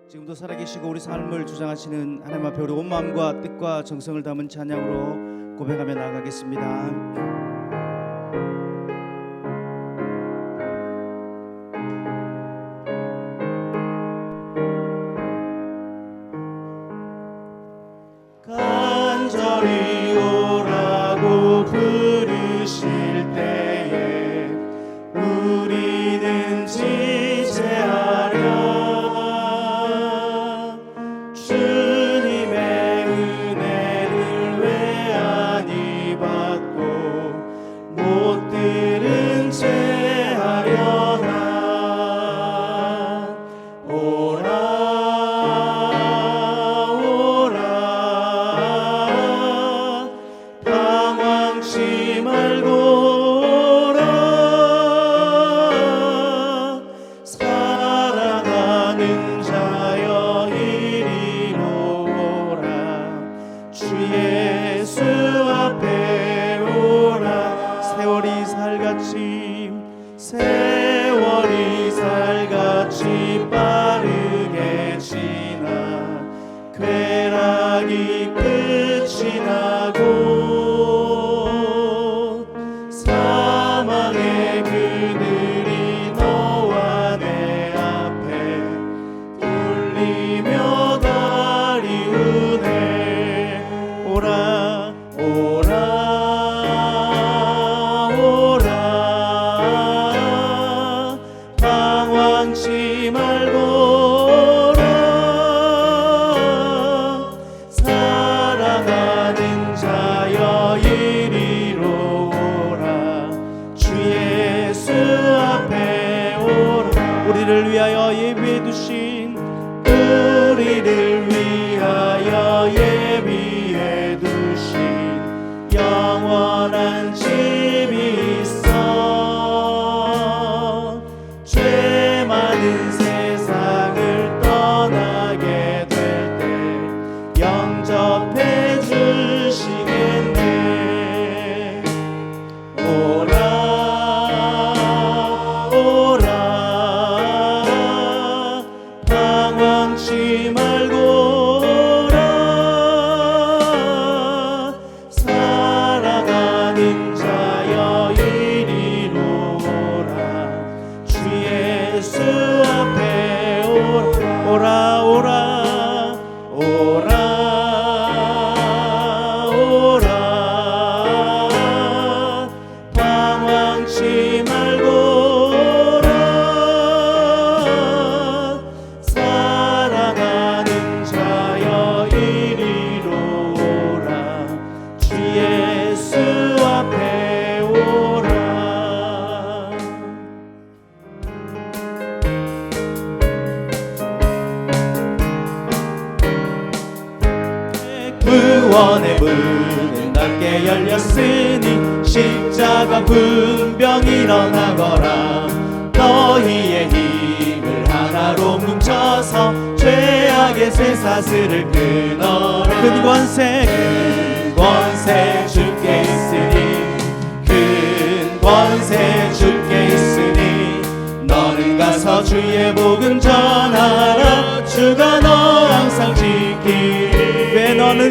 지금도 살아계시고 우리 삶을 주장하시는 하나님 앞에 우리 온 마음과 뜻과 정성을 담은 찬양으로 고백하며 나아가겠습니다. 간절히 오라고 부르실 때에 우리는 지체하랴. 주님의 은혜를 왜 아니 받고 못 들은 채 하려나. 오라 방황치 말고 오라. 살아가는 자여 이리로 오라. 주 예수 앞에 오라. 세월이 살같이 빠르게 지나 쾌락이 끝이 나고 사망의 그늘이 너와 내 앞에 울리며 가리우네. 오라 오라 오라. 방황치 말고 오라. 살아가는 자여 이리로 오라. 주 예수 앞에 오라. 우리를 위하여 예비해 두신 영원한 집이 있어. 죄 많은 세상을 떠나게 될 때 영접해 주시겠네. 오라 오라. 방황치 말고 오라. 살아가는 자여 이리로 오라. 주 예수 앞에 오라 오라 오라 오라. 방황치 말고 오라. 살아가는 자여 이리로 오라. 주 예수 앞에 오라. 구원의 문은 넓게 열렸으니 십자가 분병 일어나거라. 너희의 힘을 하나로 뭉쳐서 죄악의 쇠사슬을 끊어라. 큰 권세 주께 있으니 큰 권세 주께 있으니 너는 가서 주의 복음 전하라. 주가 너 항상 지키리. 왜 너는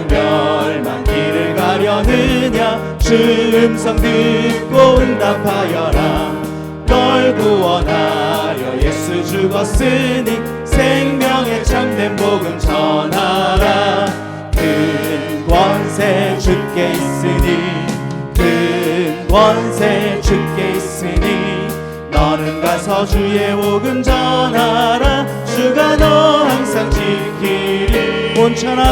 멸망길을 가려느냐. 주 음성 듣고 응답하여라. 널 구원하려 예수 죽었으니 생명의 참된 복음 전하라. 큰 권세 주께 있으니 큰 권세 주께 있으니 너는 가서 주의 복음 전하라. 주가 너 항상 지키리. 온천하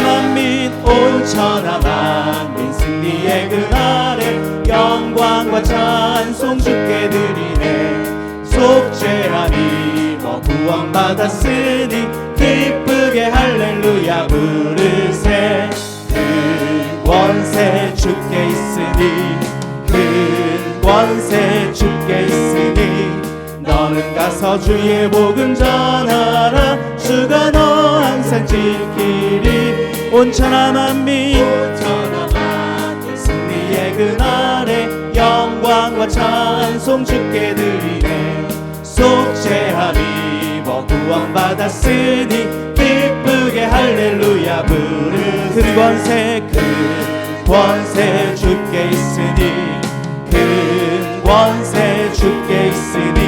만민 승리의 그날에 영광과 찬송 주께 드리네. 속죄함이 너 구원받았으니 기쁘게 할렐루야 부르세. 큰 권세 주께 있으니 큰 권세 주께 있으니 너는 가서 주의 복음 전하라. 주가 너 항상 지키리. 온천하 만민 승리의 그날에 영광과 찬송 주께 드리네. 속죄함이 입어 믿어 구원받았으니 기쁘게 할렐루야 부르세. 큰 권세 주께 있으니 큰 권세 주께 있으니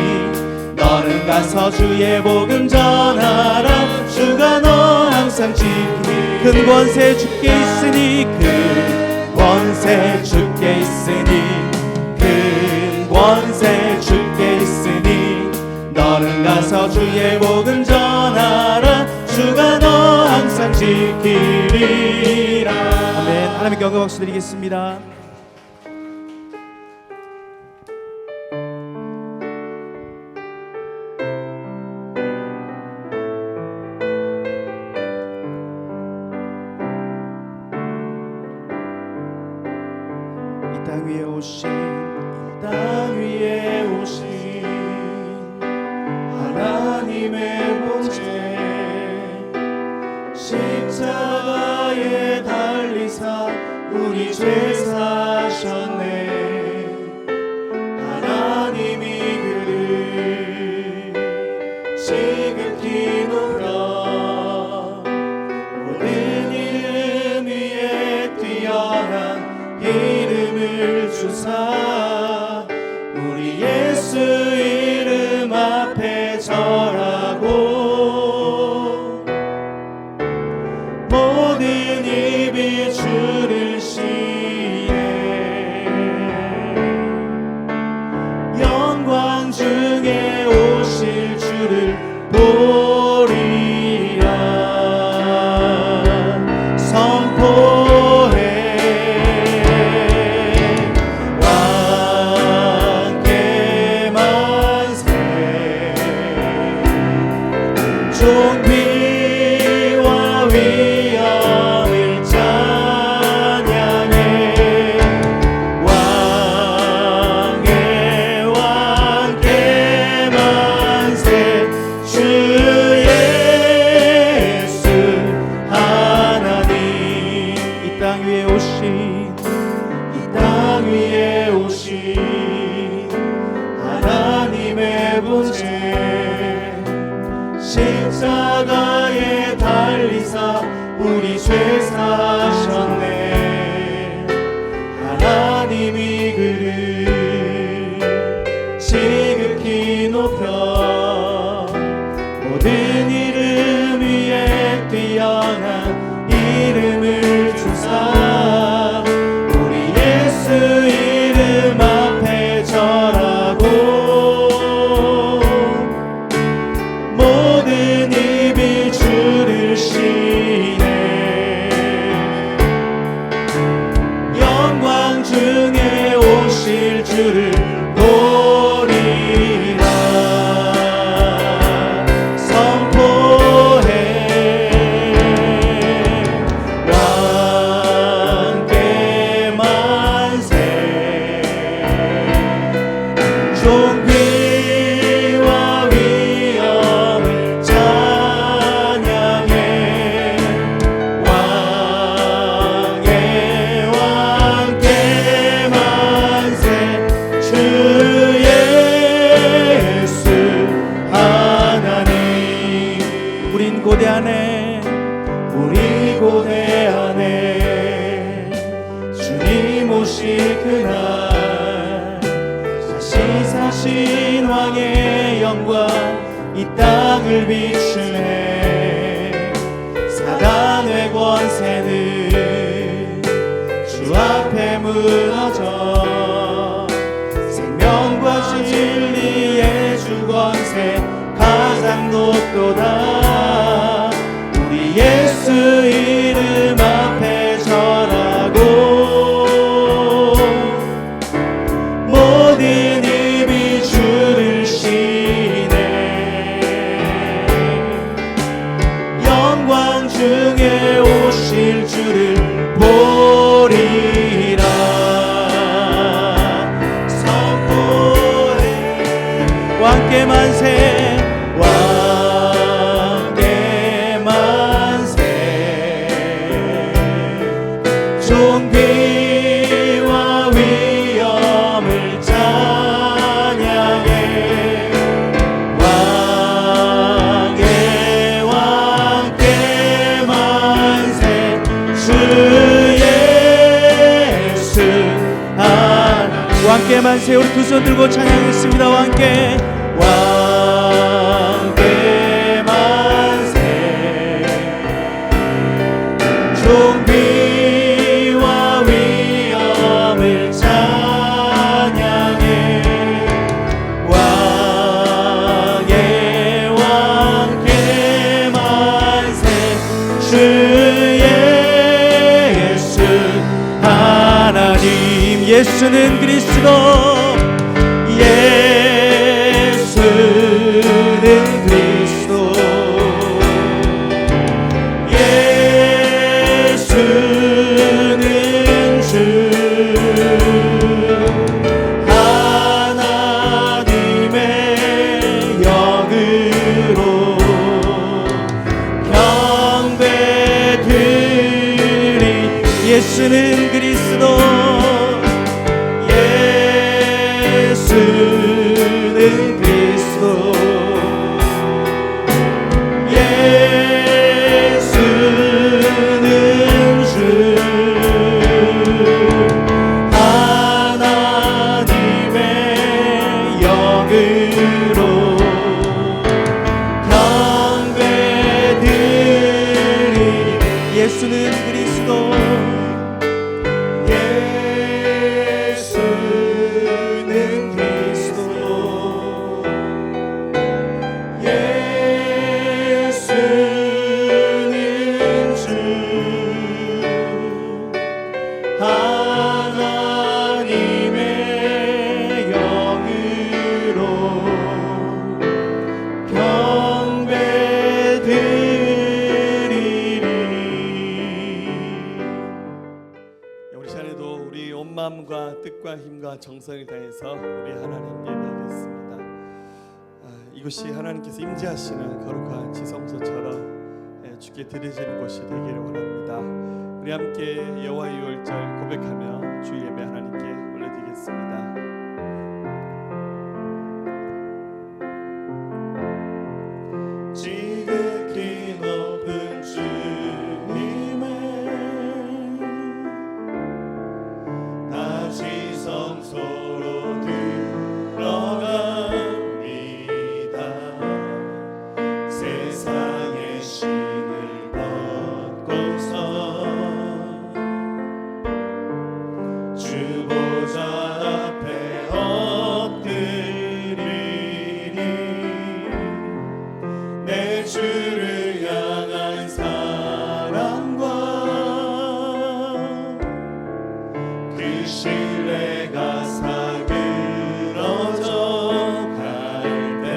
너는 가서 주의 복음 전하라. 주가 너 항상 지키니 큰 권세 주께 있으니 큰 권세 주께 있으니 큰 권세 주께 있으니 너는 가서 주의 복음 전하라. 주가 너 항상 지키리라. 아멘. 하나님께 영광 박수 드리겠습니다. 땅 위에 오신 하나님의 본체 십자가에 달리사 우리 죄 사셨네. 하나님이 그를 지극히 높여 모든 이름 위에 뛰어난 이름을 주사 우리 예수 이름 앞에 절하고 모든 입이 주를 시해 영광 중에 오실 주를 보리라. 선포해 종비와 위엄을 찬양해 왕의 왕께 만세. 주 예수 하나님 이 땅 위에 오신 하나님의 본체 십자가에 달리사 우리 죄 사셨네. 하나님이 그를 지극히 높여 모든 이름 위에 뛰어난 이름을 주사 우리 예수 이름 앞에 절하고 모든 입이 주를 시네 영광 중에 오실 주를 보리라. 선포해 왕께 만세. 종비와 위엄을 찬양해 왕의 왕께 만세. 주 예수 하나님 우린 고대 안에 주님 오실 그날 다시 사신 왕의 영광 이 땅을 비추네. 사단의 권세는 주 앞에 무너져 생명과 진리의 주 권세 가장 높도다. 우리 예수 이름 앞에 절하고 모든 입이 주를 시네 영광 중에 오실 주를 보리라. 선포해 왕께 만세. 왕께 만세. 종비와 위엄을 찬양해 왕의 왕께 만세. 우리 두 손 들고 찬양했습니다. 왕께 만세. 종비와 위엄을 찬양해. 왕의 왕께 만세. 주의 예수 하나님. 예수는 그리스도. 예수는 그리스도. 예수는 주. 하나님의 영으로 경배드린 예수는 그리스도. 예수는 그리스도. 예수는 주. 하나님의 영으로 경배드린 예수는 그리스도. 마음과 뜻과 힘과 정성을 다해서 우리 하나님 예배하겠습니다. 이곳이 하나님께서 임재하시는 거룩한 지성소처럼 주께 드려지는 곳이 되기를 원합니다. 우리 함께 여호와의 유월절 고백하며 주 예배 하나님께 올려드리겠습니다. 지극히 높은 주님의 지성소로 들어갑니다. 세상의 신을 벗고서 주 보좌 앞에 엎드리니 내 주를 향한 사랑과 그 신뢰가 사그러져 갈 때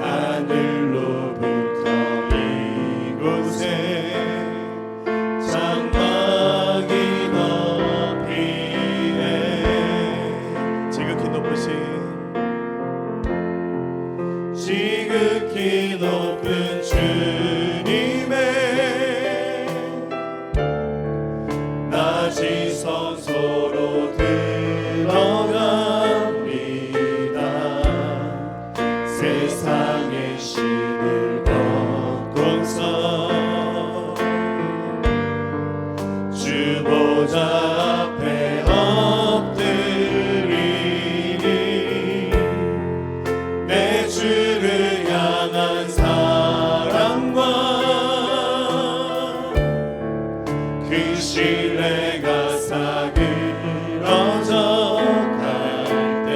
하늘로부터 이곳에 장막이 덮이네. 지극히 높은 주님의 지성소로 들어갑니다. 세상의 신을 벗고서 주 보좌 앞에 엎드리니 내 주를 향한 사랑과 그 신뢰가 사그러져 갈 때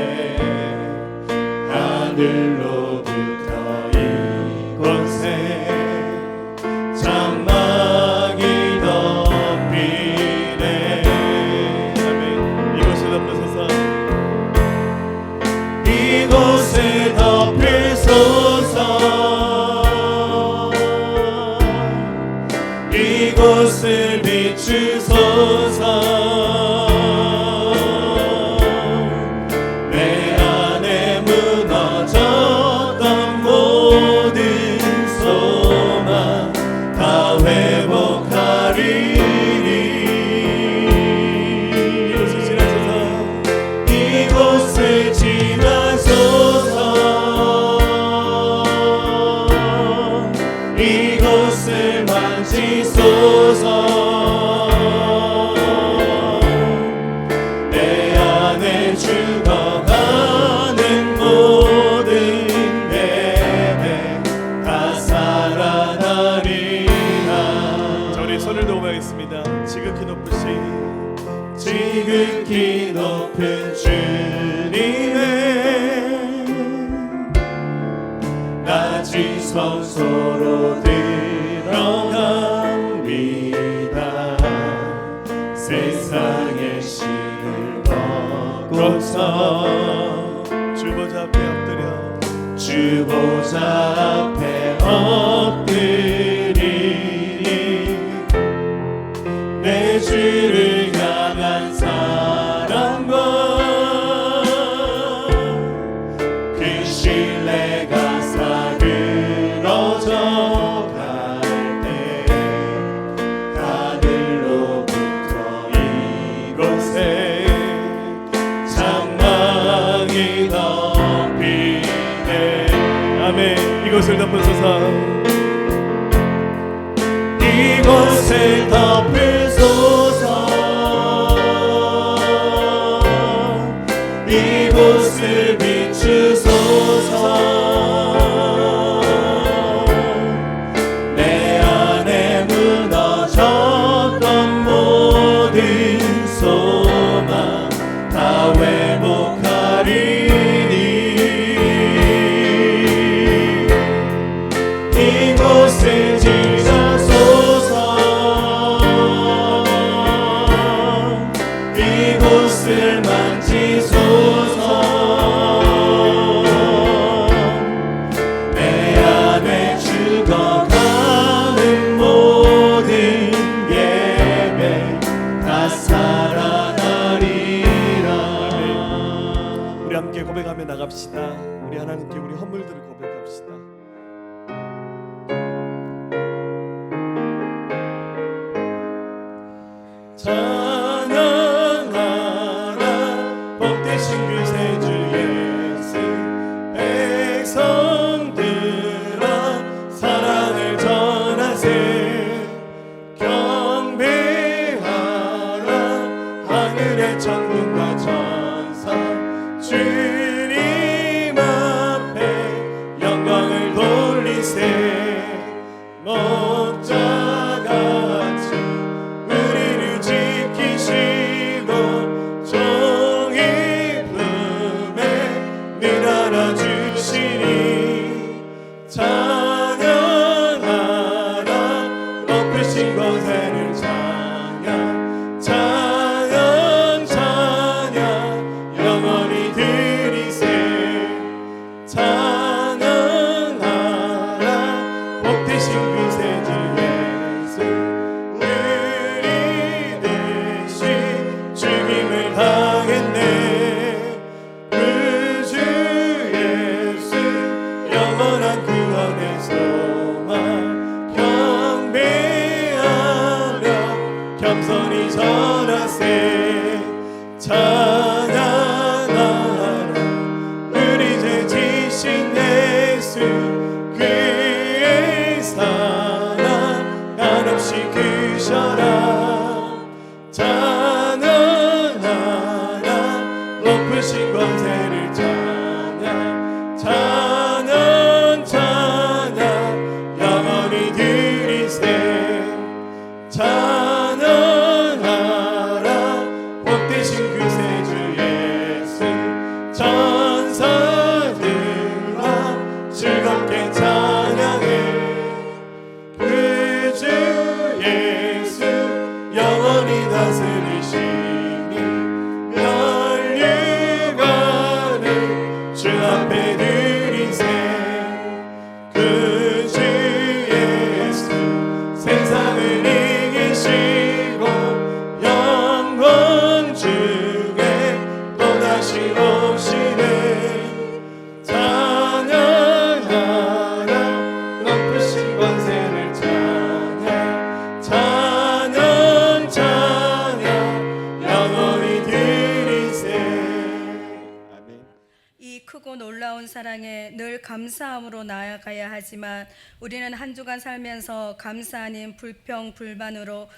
하늘로부터 이곳에 장막이 덮이네. 아멘. 이곳에 덮으소서. 이곳에 덮으소서. 이곳을 비추소서. 내 안에 무너졌던 모든 소망 다 회복하리니 이곳을 지나소서. 이곳을 지나소서. 이곳을 만지소서. 내 안에 우리 손을 도움하겠습니다. 지극히 높으신 지극히 높은 주님의 낮은 성소로 들어갑니다. 세상의 신을 벗고서 주 보좌 앞에 엎드려 주 보좌 앞에 엎드리니 내 주를 향한 사랑과 그 신뢰가 사그러져 갈 때 하늘로부터 이곳에 장막이 덮이네. 아멘. 이곳을 덮으소서. 이곳을 덮으소서. 이곳을 비추소서. 내 안에 무너졌던 모든 소망 다 회복하리니 이곳을 지저소서. 이곳을 만지소서. 내 안에 죽어가는 모든 예배 다 살아나리라. 우리 함께 고백하며 나갑시다. 우리 하나님께 우리 허물들을 고백합시다. 찬양하라 복되신 그 새 주 예수. 백성들아 사랑을 전하세. 경배하라 하늘의 천군과 천사. 주님 앞에 영광을 돌리세. 목자같이 우리를 지키시고 종이 품에 늘 안아주시니 찬양하라 높으신 권세를 찬양. 찬양 찬양 영원히 드리세. 찬양하라 복되신 그 새 주 예수. 우리 대신 죽임을 당했네. 그 주 예수 영원한 구원의 소망. 경배하며 겸손히 전하세. 찬양하라 우리 죄 지신 예수. 그의 사랑 한없이 크셔라. 찬양하라 높으신 권세를 찬양. 찬양 찬양 영원히 드리세. 찬양하라 복되신 그 새 주 예수. 천사들아 즐겁게 찬양해. 그 주 예수 영원히 다스리시니 멸류관을 주 앞에 드리세. 그 주 예수 세상을 이기시고 영광 중에 또다시 오시네. 찬양하라 높으신 권세를 찬양. 찬양 찬양 영원히 드리세. 아멘. 이 크고 놀라운 사랑에 늘 감사함으로 나아가야 하지만 우리는 한 주간 살면서 감사 아닌 불평 불만으로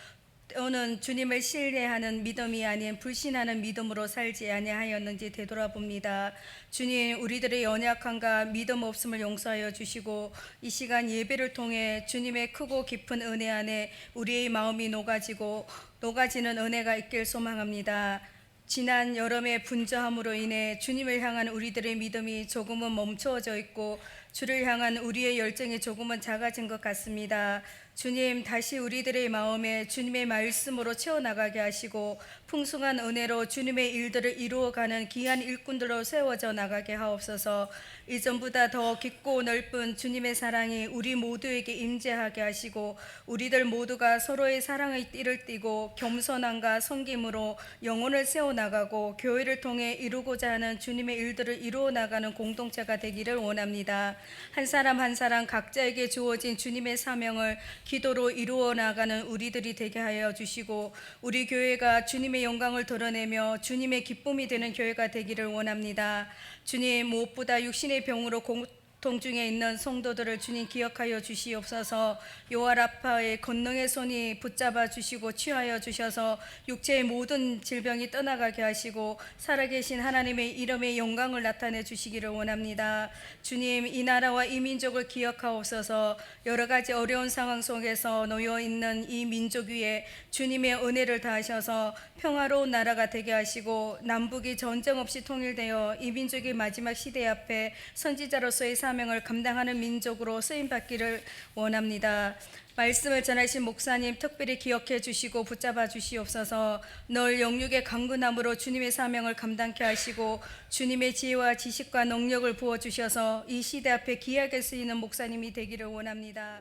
또는 주님을 신뢰하는 믿음이 아닌 불신하는 믿음으로 살지 아니하였는지 되돌아봅니다. 주님, 우리들의 연약함과 믿음 없음을 용서하여 주시고 이 시간 예배를 통해 주님의 크고 깊은 은혜 안에 우리의 마음이 녹아지는 은혜가 있길 소망합니다. 지난 여름의 분주함으로 인해 주님을 향한 우리들의 믿음이 조금은 멈추어져 있고 주를 향한 우리의 열정이 조금은 작아진 것 같습니다. 주님, 다시 우리들의 마음에 주님의 말씀으로 채워나가게 하시고 풍성한 은혜로 주님의 일들을 이루어가는 귀한 일꾼들로 세워져 나가게 하옵소서. 이전보다 더 깊고 넓은 주님의 사랑이 우리 모두에게 임재하게 하시고 우리들 모두가 서로의 사랑의 띠를 띠고 겸손함과 섬김으로 영혼을 세워나가고 교회를 통해 이루고자 하는 주님의 일들을 이루어나가는 공동체가 되기를 원합니다. 한 사람 한 사람 각자에게 주어진 주님의 사명을 기도로 이루어 나가는 우리들이 되게 하여 주시고 우리 교회가 주님의 영광을 드러내며 주님의 기쁨이 되는 교회가 되기를 원합니다. 주님, 무엇보다 육신의 병으로 고통 중에 있는 성도들을 주님 기억하여 주시옵소서. 요아라파의 권능의 손이 붙잡아 주시고 취하여 주셔서 육체의 모든 질병이 떠나가게 하시고 살아계신 하나님의 이름의 영광을 나타내 주시기를 원합니다. 주님, 이 나라와 이 민족을 기억하옵소서. 여러 가지 어려운 상황 속에서 놓여 있는 이 민족 위에 주님의 은혜를 다하셔서 평화로운 나라가 되게 하시고 남북이 전쟁 없이 통일되어 이 민족의 마지막 시대 앞에 선지자로서의 사명을 감당하는 민족으로 쓰임받기를 원합니다. 말씀을 전하신 목사님 특별히 기억해 주시고 붙잡아 주시옵소서. 늘 영육의 강구남으로 주님의 사명을 감당케 하시고 주님의 지혜와 지식과 능력을 부어주셔서 이 시대 앞에 귀하게 쓰이는 목사님이 되기를 원합니다.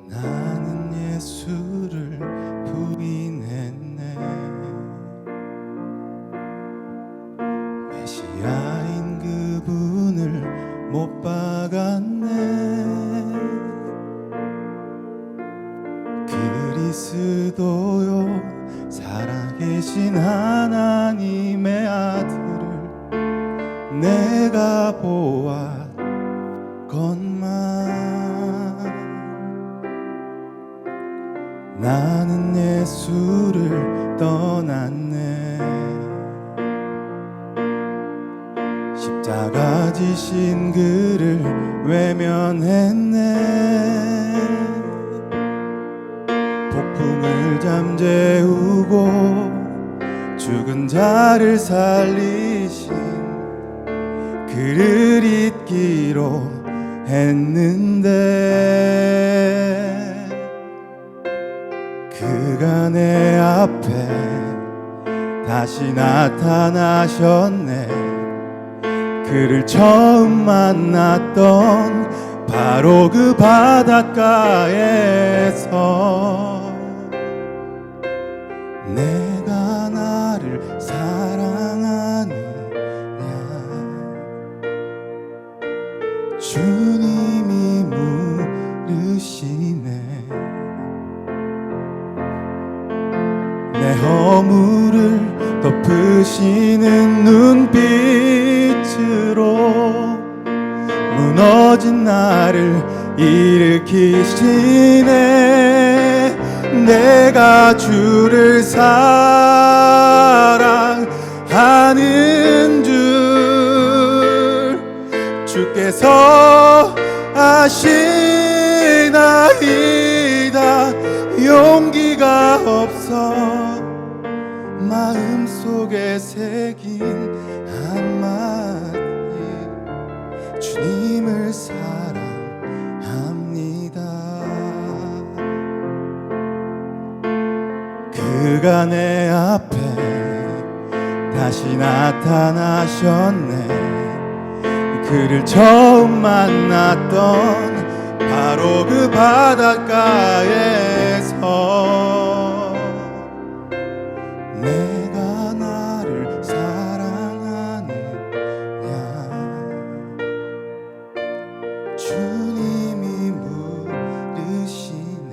나는 예수를 부인했네. 메시아인 그분을 못 박았네. 그리스도요, 살아계신 하나님의 아들을 내가 보았건만 나는 예수를 떠났네. 십자가 지신 그를 외면했네. 폭풍을 잠재우고 죽은 자를 살리신 그를 잊기로 했는데 그가 내 앞에 다시 나타나셨네. 그를 처음 만났던 바로 그 바닷가에서 내가 나를 사랑하느냐 주님이 물으시네. 내 허물을 덮으시는 눈빛으로 무너진 나를 일으키시네. 내가 주를 사랑하는 줄 주께서 아시나이다. 용기가 없어 마음속에 새긴 한마디 주님을 사랑합니다. 그가 내 앞에 다시 나타나셨네. 그를 처음 만났던 바로 그 바닷가에서 내가 나를 사랑하느냐 주님이 물으시네.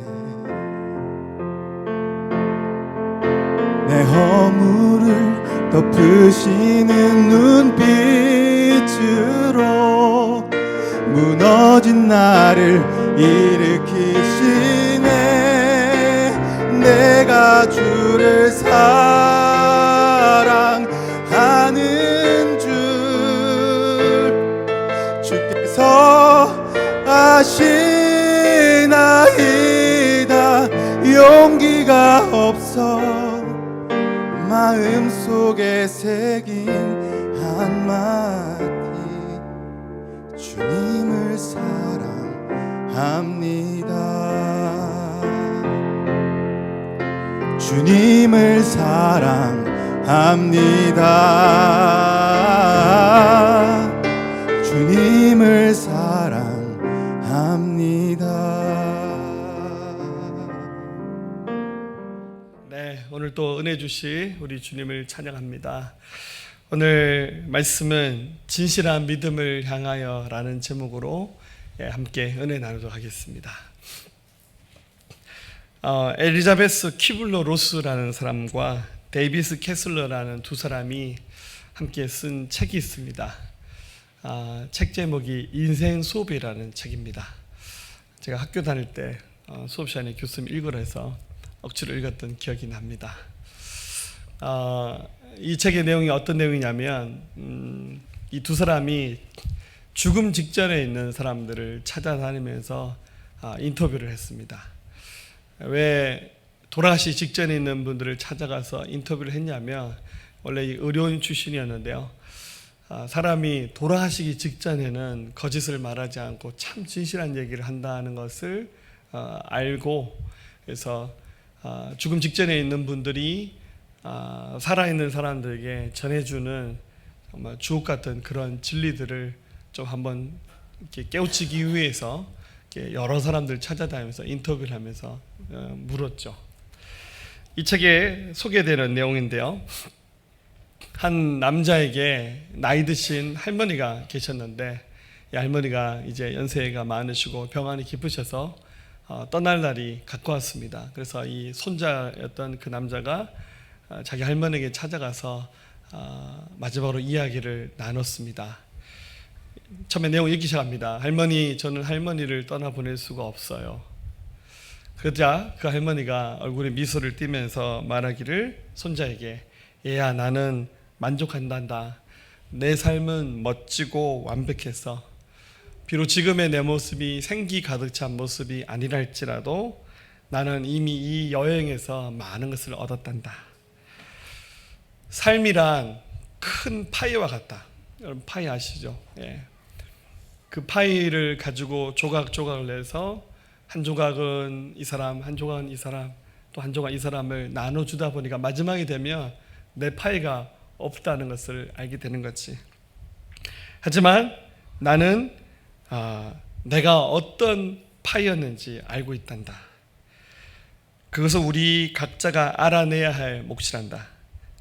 내 허물을 덮으시는 눈빛으로 무너진 나를 일으키시네. 내가 내가 주를 사랑하는 줄 주께서 아시나이다. 용기가 없어 마음속에 새긴 한마디 주님을 사랑합니다. 주님을 사랑합니다. 주님을 사랑합니다. 네, 오늘 또 은혜 주시 우리 주님을 찬양합니다. 오늘 말씀은 진실한 믿음을 향하여라는 제목으로 함께 은혜 나누도록 하겠습니다. 엘리자베스 키블러 로스라는 사람과 데이비스 캐슬러라는 두 사람이 함께 쓴 책이 있습니다. 책 제목이 인생 수업이라는 책입니다. 제가 학교 다닐 때 수업 시간에 교수님 읽으라 해서 억지로 읽었던 기억이 납니다. 이 책의 내용이 어떤 내용이냐면 이 두 사람이 죽음 직전에 있는 사람들을 찾아다니면서 인터뷰를 했습니다. 왜 돌아가시기 직전에 있는 분들을 찾아가서 인터뷰를 했냐면 원래 이 의료인 출신이었는데요. 사람이 돌아가시기 직전에는 거짓을 말하지 않고 참 진실한 얘기를 한다는 것을 알고 그래서 죽음 직전에 있는 분들이 살아있는 사람들에게 전해주는 정말 주옥 같은 그런 진리들을 좀 한번 이렇게 깨우치기 위해서 이렇게 여러 사람들 찾아다니면서 인터뷰를 하면서 물었죠. 이 책에 소개되는 내용인데요. 한 남자에게 나이 드신 할머니가 계셨는데 이 할머니가 이제 연세가 많으시고 병환이 깊으셔서 떠날 날이 가까웠습니다. 그래서 이 손자였던 그 남자가 자기 할머니에게 찾아가서 마지막으로 이야기를 나눴습니다. 처음에 내용 읽기 시작합니다. 할머니, 저는 할머니를 떠나보낼 수가 없어요. 그러자 그 할머니가 얼굴에 미소를 띠면서 말하기를 손자에게 얘야 나는 만족한단다. 내 삶은 멋지고 완벽해서 비록 지금의 내 모습이 생기 가득 찬 모습이 아니랄지라도 나는 이미 이 여행에서 많은 것을 얻었단다. 삶이란 큰 파이와 같다. 여러분 파이 아시죠? 예. 그 파이를 가지고 조각조각을 내서 한 조각은 이 사람, 한 조각은 이 사람, 또 한 조각 이 사람을 나눠주다 보니까 마지막이 되면 내 파이가 없다는 것을 알게 되는 거지. 하지만 나는 내가 어떤 파이였는지 알고 있단다. 그것을 우리 각자가 알아내야 할 몫이란다.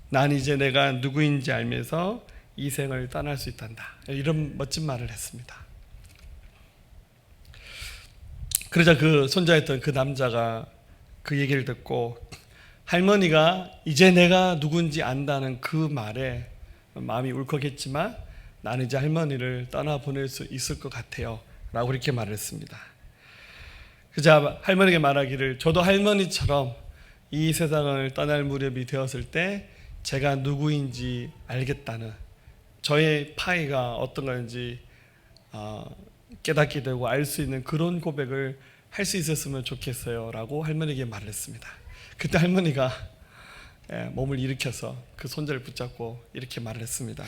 난 이제 내가 누구인지 알면서 이 생을 떠날 수 있단다. 이런 멋진 말을 했습니다. 그러자 그 손자였던 그 남자가 그 얘기를 듣고 할머니가 이제 내가 누군지 안다는 그 말에 마음이 울컥했지만 나는 이제 할머니를 떠나보낼 수 있을 것 같아요 라고 이렇게 말을 했습니다. 그러자 할머니에게 말하기를 저도 할머니처럼 이 세상을 떠날 무렵이 되었을 때 제가 누구인지 알겠다는 저의 파이가 어떤 건지 깨닫게 되고 알 수 있는 그런 고백을 할 수 있었으면 좋겠어요 라고 할머니에게 말을 했습니다. 그때 할머니가 몸을 일으켜서 그 손자를 붙잡고 이렇게 말을 했습니다.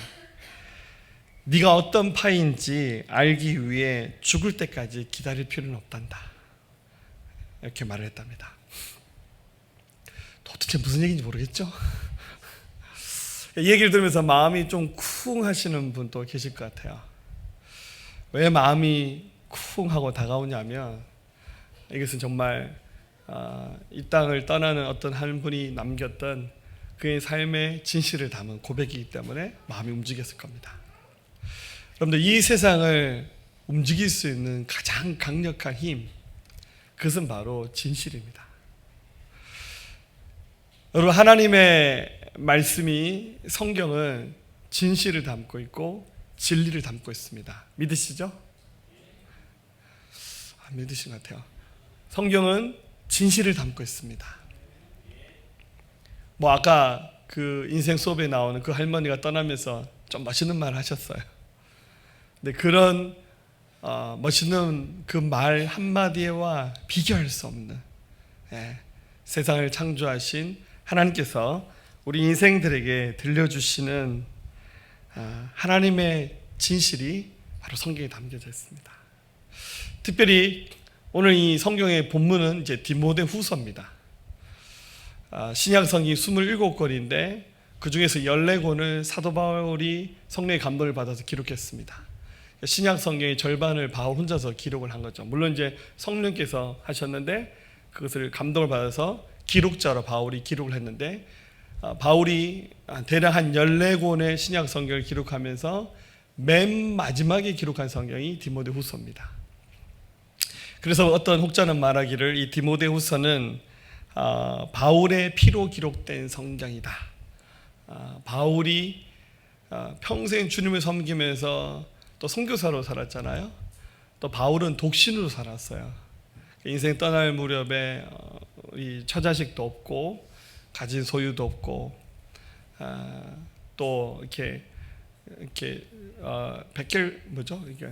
네가 어떤 파이인지 알기 위해 죽을 때까지 기다릴 필요는 없단다. 이렇게 말을 했답니다. 도대체 무슨 얘기인지 모르겠죠? 이 얘기를 들으면서 마음이 좀 쿵 하시는 분도 계실 것 같아요. 왜 마음이 쿵 하고 다가오냐면 이것은 정말 이 땅을 떠나는 어떤 한 분이 남겼던 그의 삶의 진실을 담은 고백이기 때문에 마음이 움직였을 겁니다. 여러분들 이 세상을 움직일 수 있는 가장 강력한 힘 그것은 바로 진실입니다. 여러분 하나님의 말씀이 성경은 진실을 담고 있고 진리를 담고 있습니다. 믿으시죠? 믿으신 것 같아요. 성경은 진실을 담고 있습니다. 뭐 아까 그 인생 수업에 나오는 그 할머니가 떠나면서 좀 멋있는 말 하셨어요. 근데 그런 멋있는 그 말 한마디와 비교할 수 없는 세상을 창조하신 하나님께서 우리 인생들에게 들려주시는 하나님의 진실이 바로 성경에 담겨져 있습니다. 특별히 오늘 이 성경의 본문은 이제 디모데후서입니다. 신약 성경이 27권인데 그 중에서 14권을 사도 바울이 성령의 감동을 받아서 기록했습니다. 신약 성경의 절반을 바울 혼자서 기록을 한 거죠. 물론 이제 성령께서 하셨는데 그것을 감동을 받아서 기록자로 바울이 기록을 했는데 바울이 대략 한 14권의 신약 성경을 기록하면서 맨 마지막에 기록한 성경이 디모데후서입니다. 그래서 어떤 혹자는 말하기를 이 디모데후서는 바울의 피로 기록된 성경이다. 바울이 평생 주님을 섬기면서 또 선교사로 살았잖아요. 또 바울은 독신으로 살았어요. 인생 떠날 무렵에 이 처자식도 없고 가진 소유도 없고 또 이렇게 백결 뭐죠? 이게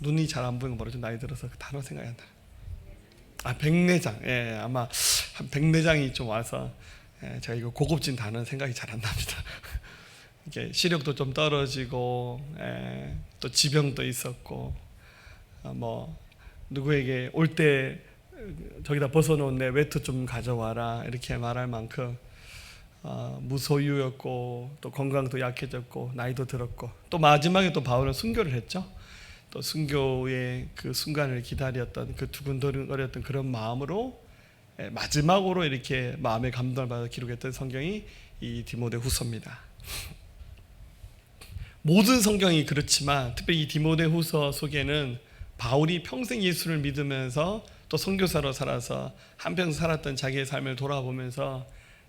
눈이 잘 안 보이는 거 뭐죠? 나이 들어서 그 단어 생각이 안 나. 백내장. 예, 아마 한 백내장이 좀 와서 제가 이거 고급진 단어는 생각이 잘 안 납니다. 이게 시력도 좀 떨어지고 또 지병도 있었고 뭐 누구에게 올 때 저기다 벗어놓은 내 외투 좀 가져와라 이렇게 말할 만큼 무소유였고 또 건강도 약해졌고 나이도 들었고 또 마지막에 또 바울은 순교를 했죠. 또 순교의 그 순간을 기다렸던 그 두근거렸던 그런 마음으로 마지막으로 이렇게 마음의 감동을 받아 기록했던 성경이 이 디모데후서입니다. 모든 성경이 그렇지만 특별히 이 디모데후서 속에는 바울이 평생 예수를 믿으면서 또 선교사로 살아서 한평생 살았던 자기의 삶을 돌아보면서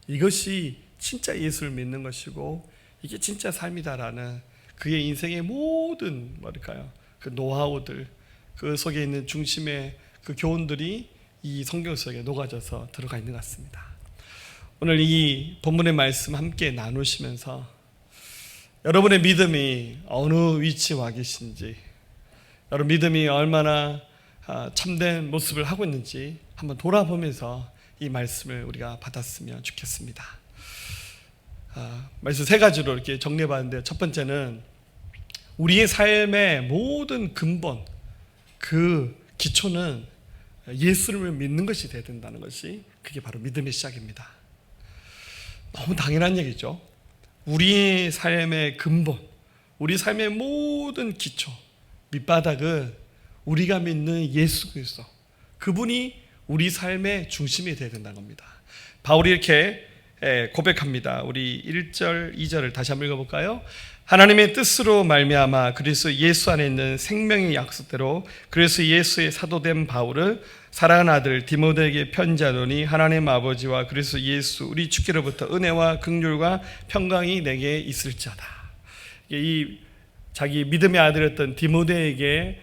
이것이 진짜 예수를 믿는 것이고 이게 진짜 삶이다라는 그의 인생의 모든 뭐랄까요 그 노하우들 그 속에 있는 중심의 그 교훈들이 이 성경 속에 녹아져서 들어가 있는 것 같습니다. 오늘 이 본문의 말씀 함께 나누시면서 여러분의 믿음이 어느 위치에 와 계신지 여러분 믿음이 얼마나 참된 모습을 하고 있는지 한번 돌아보면서 이 말씀을 우리가 받았으면 좋겠습니다. 말씀 세 가지로 이렇게 정리해봤는데 첫 번째는 우리의 삶의 모든 근본 그 기초는 예수를 믿는 것이 되어야 된다는 것이 그게 바로 믿음의 시작입니다. 너무 당연한 얘기죠. 우리의 삶의 근본, 우리 삶의 모든 기초, 밑바닥은 우리가 믿는 예수 그리스도 그분이 우리 삶의 중심이 되어야 된다는 겁니다. 바울이 이렇게 고백합니다. 우리 1절, 2절을 다시 한번 읽어볼까요? 하나님의 뜻으로 말미암아 그리스도 예수 안에 있는 생명의 약속대로 그리스도 예수의 사도된 바울은 사랑하는 아들 디모데에게 편지하노니 하나님 아버지와 그리스도 예수 우리 주께로부터 은혜와 긍휼과 평강이 내게 있을지어다. 이 자기 믿음의 아들이었던 디모데에게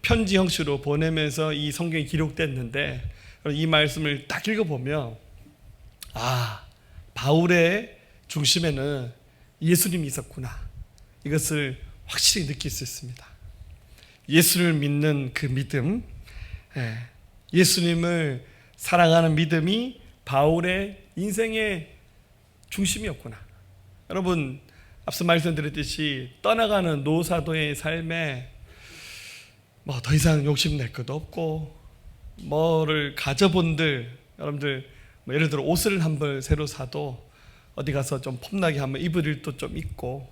편지 형식으로 보내면서 이 성경이 기록됐는데 이 말씀을 딱 읽어보면 바울의 중심에는 예수님이 있었구나 이것을 확실히 느낄 수 있습니다. 예수를 믿는 그 믿음, 예수님을 사랑하는 믿음이 바울의 인생의 중심이었구나. 여러분 앞서 말씀드렸듯이 떠나가는 노사도의 삶에 뭐 더 이상 욕심낼 것도 없고 뭐를 가져본들 여러분들 뭐 예를 들어 옷을 한 벌 새로 사도 어디 가서 좀 폼나게 한번 입을 일도 좀 있고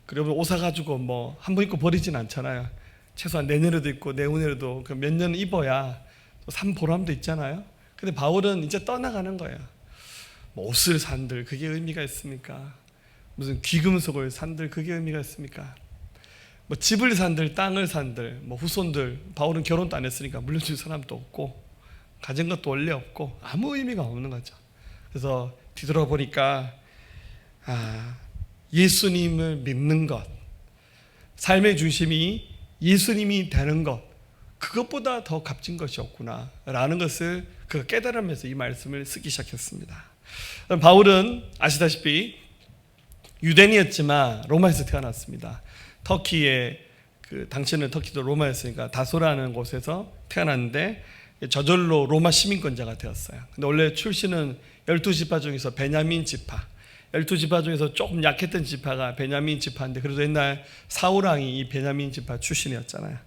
그리고 옷 사가지고 뭐 한 번 입고 버리진 않잖아요. 최소한 내년에도 입고 내후년에도 몇 년 입어야 산 보람도 있잖아요. 근데 바울은 이제 떠나가는 거예요. 뭐 옷을 산들 그게 의미가 있습니까? 무슨 귀금속을 산들 그게 의미가 있습니까? 뭐 집을 산들 땅을 산들 뭐 후손들 바울은 결혼도 안 했으니까 물려줄 사람도 없고 가진 것도 원래 없고 아무 의미가 없는 거죠. 그래서 뒤돌아보니까 예수님을 믿는 것 삶의 중심이 예수님이 되는 것 그것보다 더 값진 것이 없구나 라는 것을 그가 깨달으면서 이 말씀을 쓰기 시작했습니다. 바울은 아시다시피 유대인이었지만 로마에서 태어났습니다. 터키의 당시에는 터키도 로마였으니까 다소라는 곳에서 태어났는데 저절로 로마 시민권자가 되었어요. 근데 원래 출신은 12지파 중에서 베냐민 지파, 12지파 중에서 조금 약했던 지파가 베냐민 지파인데, 그래도 옛날 사울왕이 이 베냐민 지파 출신이었잖아요.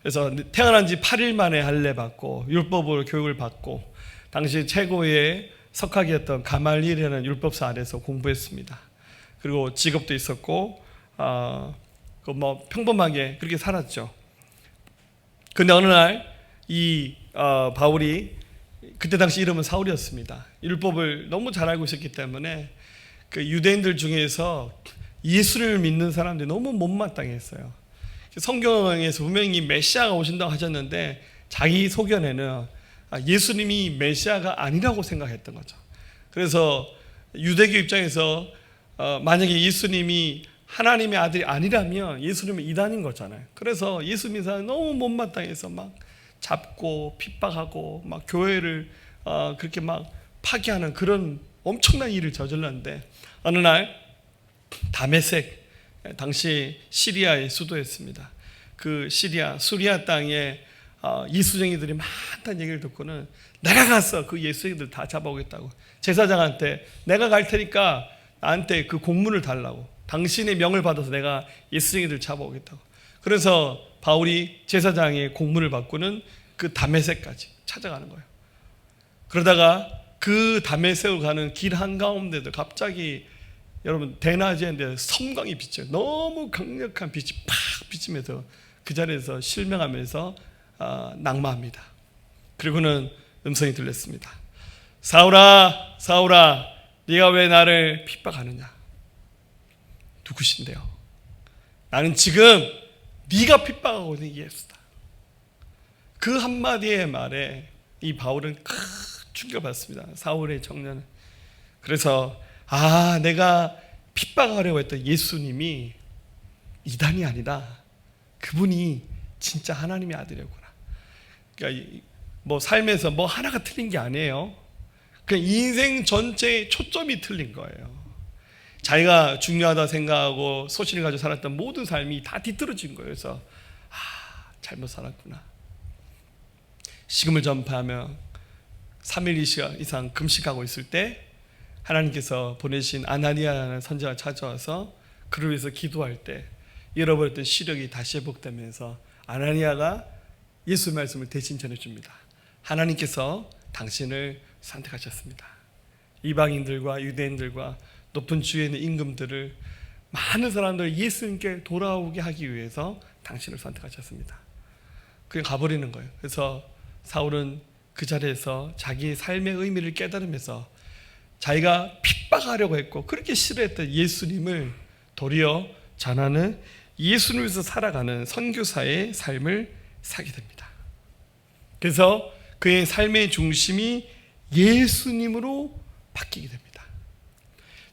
그래서 태어난 지 8일 만에 할례 받고 율법으로 교육을 받고 당시 최고의 석학이었던 가말리엘이라는 율법사 아래서 공부했습니다. 그리고 직업도 있었고 뭐 평범하게 그렇게 살았죠. 근데 어느 날 이 바울이, 그때 당시 이름은 사울이었습니다. 율법을 너무 잘 알고 있었기 때문에 그 유대인들 중에서 예수를 믿는 사람들이 너무 못마땅했어요. 성경에서 분명히 메시아가 오신다고 하셨는데 자기 소견에는 예수님이 메시아가 아니라고 생각했던 거죠. 그래서 유대교 입장에서 만약에 예수님이 하나님의 아들이 아니라면 예수님은 이단인 거잖아요. 그래서 예수 믿는 사람이 너무 못마땅해서 막 잡고 핍박하고 막 교회를 그렇게 막 파괴하는 그런 엄청난 일을 저질렀는데, 어느 날 다메섹, 당시 시리아의 수도였습니다. 그 수리아 땅에 예수쟁이들이 많다는 얘기를 듣고는 내가 가서 그 예수쟁이들 다 잡아오겠다고 제사장한테 내가 갈 테니까 나한테 그 공문을 달라고, 당신의 명을 받아서 내가 예수쟁이들 잡아오겠다고. 그래서 바울이 제사장의 공문을 받고는 그 다메섹까지 찾아가는 거예요. 그러다가 그 다메섹으로 가는 길 한가운데도 갑자기 여러분 대낮인데 섬광이 비쳐요. 너무 강력한 빛이 팍 비치면서 그 자리에서 실명하면서 낙마합니다. 그리고는 음성이 들렸습니다. 사울아, 사울아, 네가 왜 나를 핍박하느냐? 누구신데요? 나는 지금 네가 핍박하고 있는 예수다. 그 한마디의 말에 이 바울은 큰 충격받습니다. 사울의 청년은. 그래서 내가 핍박하려고 했던 예수님이 이단이 아니라 그분이 진짜 하나님의 아들이었구나. 그러니까 뭐 삶에서 뭐 하나가 틀린 게 아니에요. 그냥 인생 전체의 초점이 틀린 거예요. 자기가 중요하다 생각하고 소신을 가지고 살았던 모든 삶이 다 뒤떨어진 거예요. 그래서 잘못 살았구나. 식음을 전파하며 3일 이상 금식하고 있을 때 하나님께서 보내신 아나니아라는 선지자가 찾아와서 그를 위해서 기도할 때 잃어버렸던 시력이 다시 회복되면서 아나니아가 예수 말씀을 대신 전해줍니다. 하나님께서 당신을 선택하셨습니다. 이방인들과 유대인들과 높은 주위에 있는 임금들을, 많은 사람들을 예수님께 돌아오게 하기 위해서 당신을 선택하셨습니다. 그냥 가버리는 거예요. 그래서 사울은 그 자리에서 자기의 삶의 의미를 깨달으면서 자기가 핍박하려고 했고 그렇게 싫어했던 예수님을 도리어 전하는, 예수님을 위해서 살아가는 선교사의 삶을 살게 됩니다. 그래서 그의 삶의 중심이 예수님으로 바뀌게 됩니다.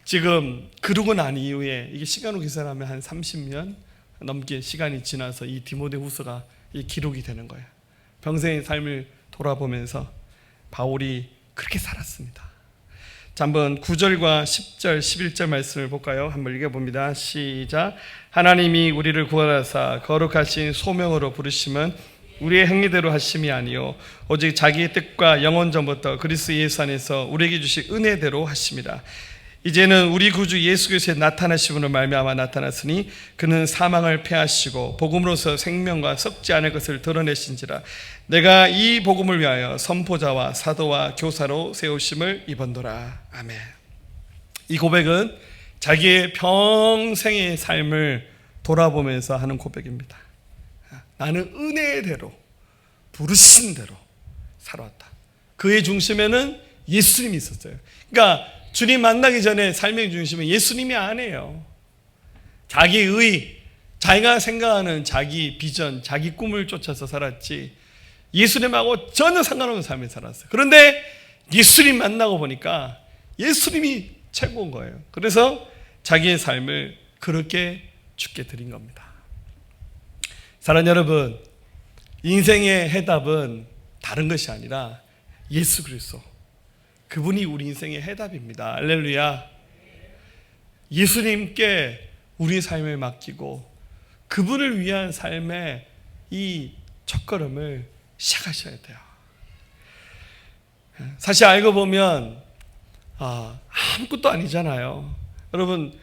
지금 그러고 난 이후에, 이게 시간으로 계산하면 한 30년 넘게 시간이 지나서 이 디모데후서가 기록이 되는 거예요. 평생의 삶을 돌아보면서 바울이 그렇게 살았습니다. 자, 한번 9절과 10절, 11절 말씀을 볼까요? 한번 읽어봅니다. 시작. 하나님이 우리를 구원하사 거룩하신 소명으로 부르심은 우리의 행위대로 하심이 아니요 오직 자기의 뜻과 영원 전부터 그리스도 예수 안에서 우리에게 주신 은혜대로 하심이라. 이제는 우리 구주 예수 그리스도의 나타나심으로 말미암아 나타났으니 그는 사망을 패하시고 복음으로서 생명과 썩지 않을 것을 드러내신지라. 내가 이 복음을 위하여 선포자와 사도와 교사로 세우심을 입었노라. 아멘. 이 고백은 자기의 평생의 삶을 돌아보면서 하는 고백입니다. 나는 은혜대로, 부르신 대로 살아왔다. 그의 중심에는 예수님이 있었어요. 그러니까 주님 만나기 전에 삶의 중심은 예수님이 아니에요. 자기의 의, 자기가 생각하는 자기 비전, 자기 꿈을 쫓아서 살았지 예수님하고 전혀 상관없는 삶을 살았어요. 그런데 예수님 만나고 보니까 예수님이 최고인 거예요. 그래서 자기의 삶을 그렇게 주께 드린 겁니다. 사랑하는 여러분, 인생의 해답은 다른 것이 아니라 예수 그리스도, 그분이 우리 인생의 해답입니다. 할렐루야. 예수님께 우리 삶을 맡기고 그분을 위한 삶의 이 첫걸음을 시작하셔야 돼요. 사실 알고 보면 아무것도 아니잖아요. 여러분,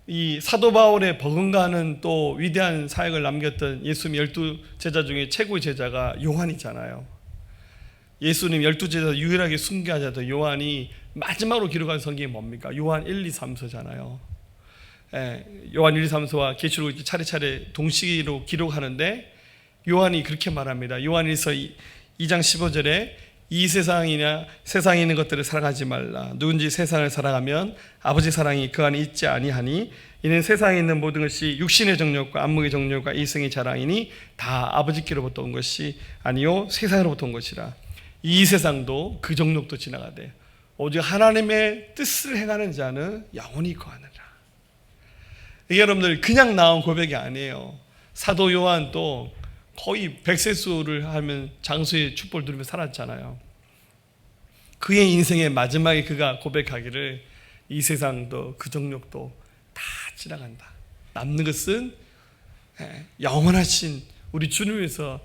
이 사도 바울의 버금가는 또 위대한 사역을 남겼던 예수님 12제자 중에 최고의 제자가 요한이잖아요. 예수님 12제자 유일하게 순교하셨던 요한이 마지막으로 기록한 성경이 뭡니까? 요한 1, 2, 3서잖아요. 요한 1, 2, 3서와 계시록을 차례차례 동시로 기록하는데 요한이 그렇게 말합니다. 요한 1서 2장 15절에 이 세상이나 세상에 있는 것들을 사랑하지 말라. 누군지 세상을 사랑하면 아버지 사랑이 그 안에 있지 아니하니 이는 세상에 있는 모든 것이 육신의 정욕과 안목의 정욕과 이성의 자랑이니 다 아버지께로부터 온 것이 아니요 세상으로부터 온 것이라. 이 세상도 그 정욕도 지나가되 오직 하나님의 뜻을 행하는 자는 영원히 거하느라. 이게 여러분들 그냥 나온 고백이 아니에요. 사도 요한도 거의 백세수를 하면 장수의 축복을 누리며 살았잖아요. 그의 인생의 마지막에 그가 고백하기를 이 세상도 그 정욕도 다 지나간다. 남는 것은 영원하신 우리 주님을 위해서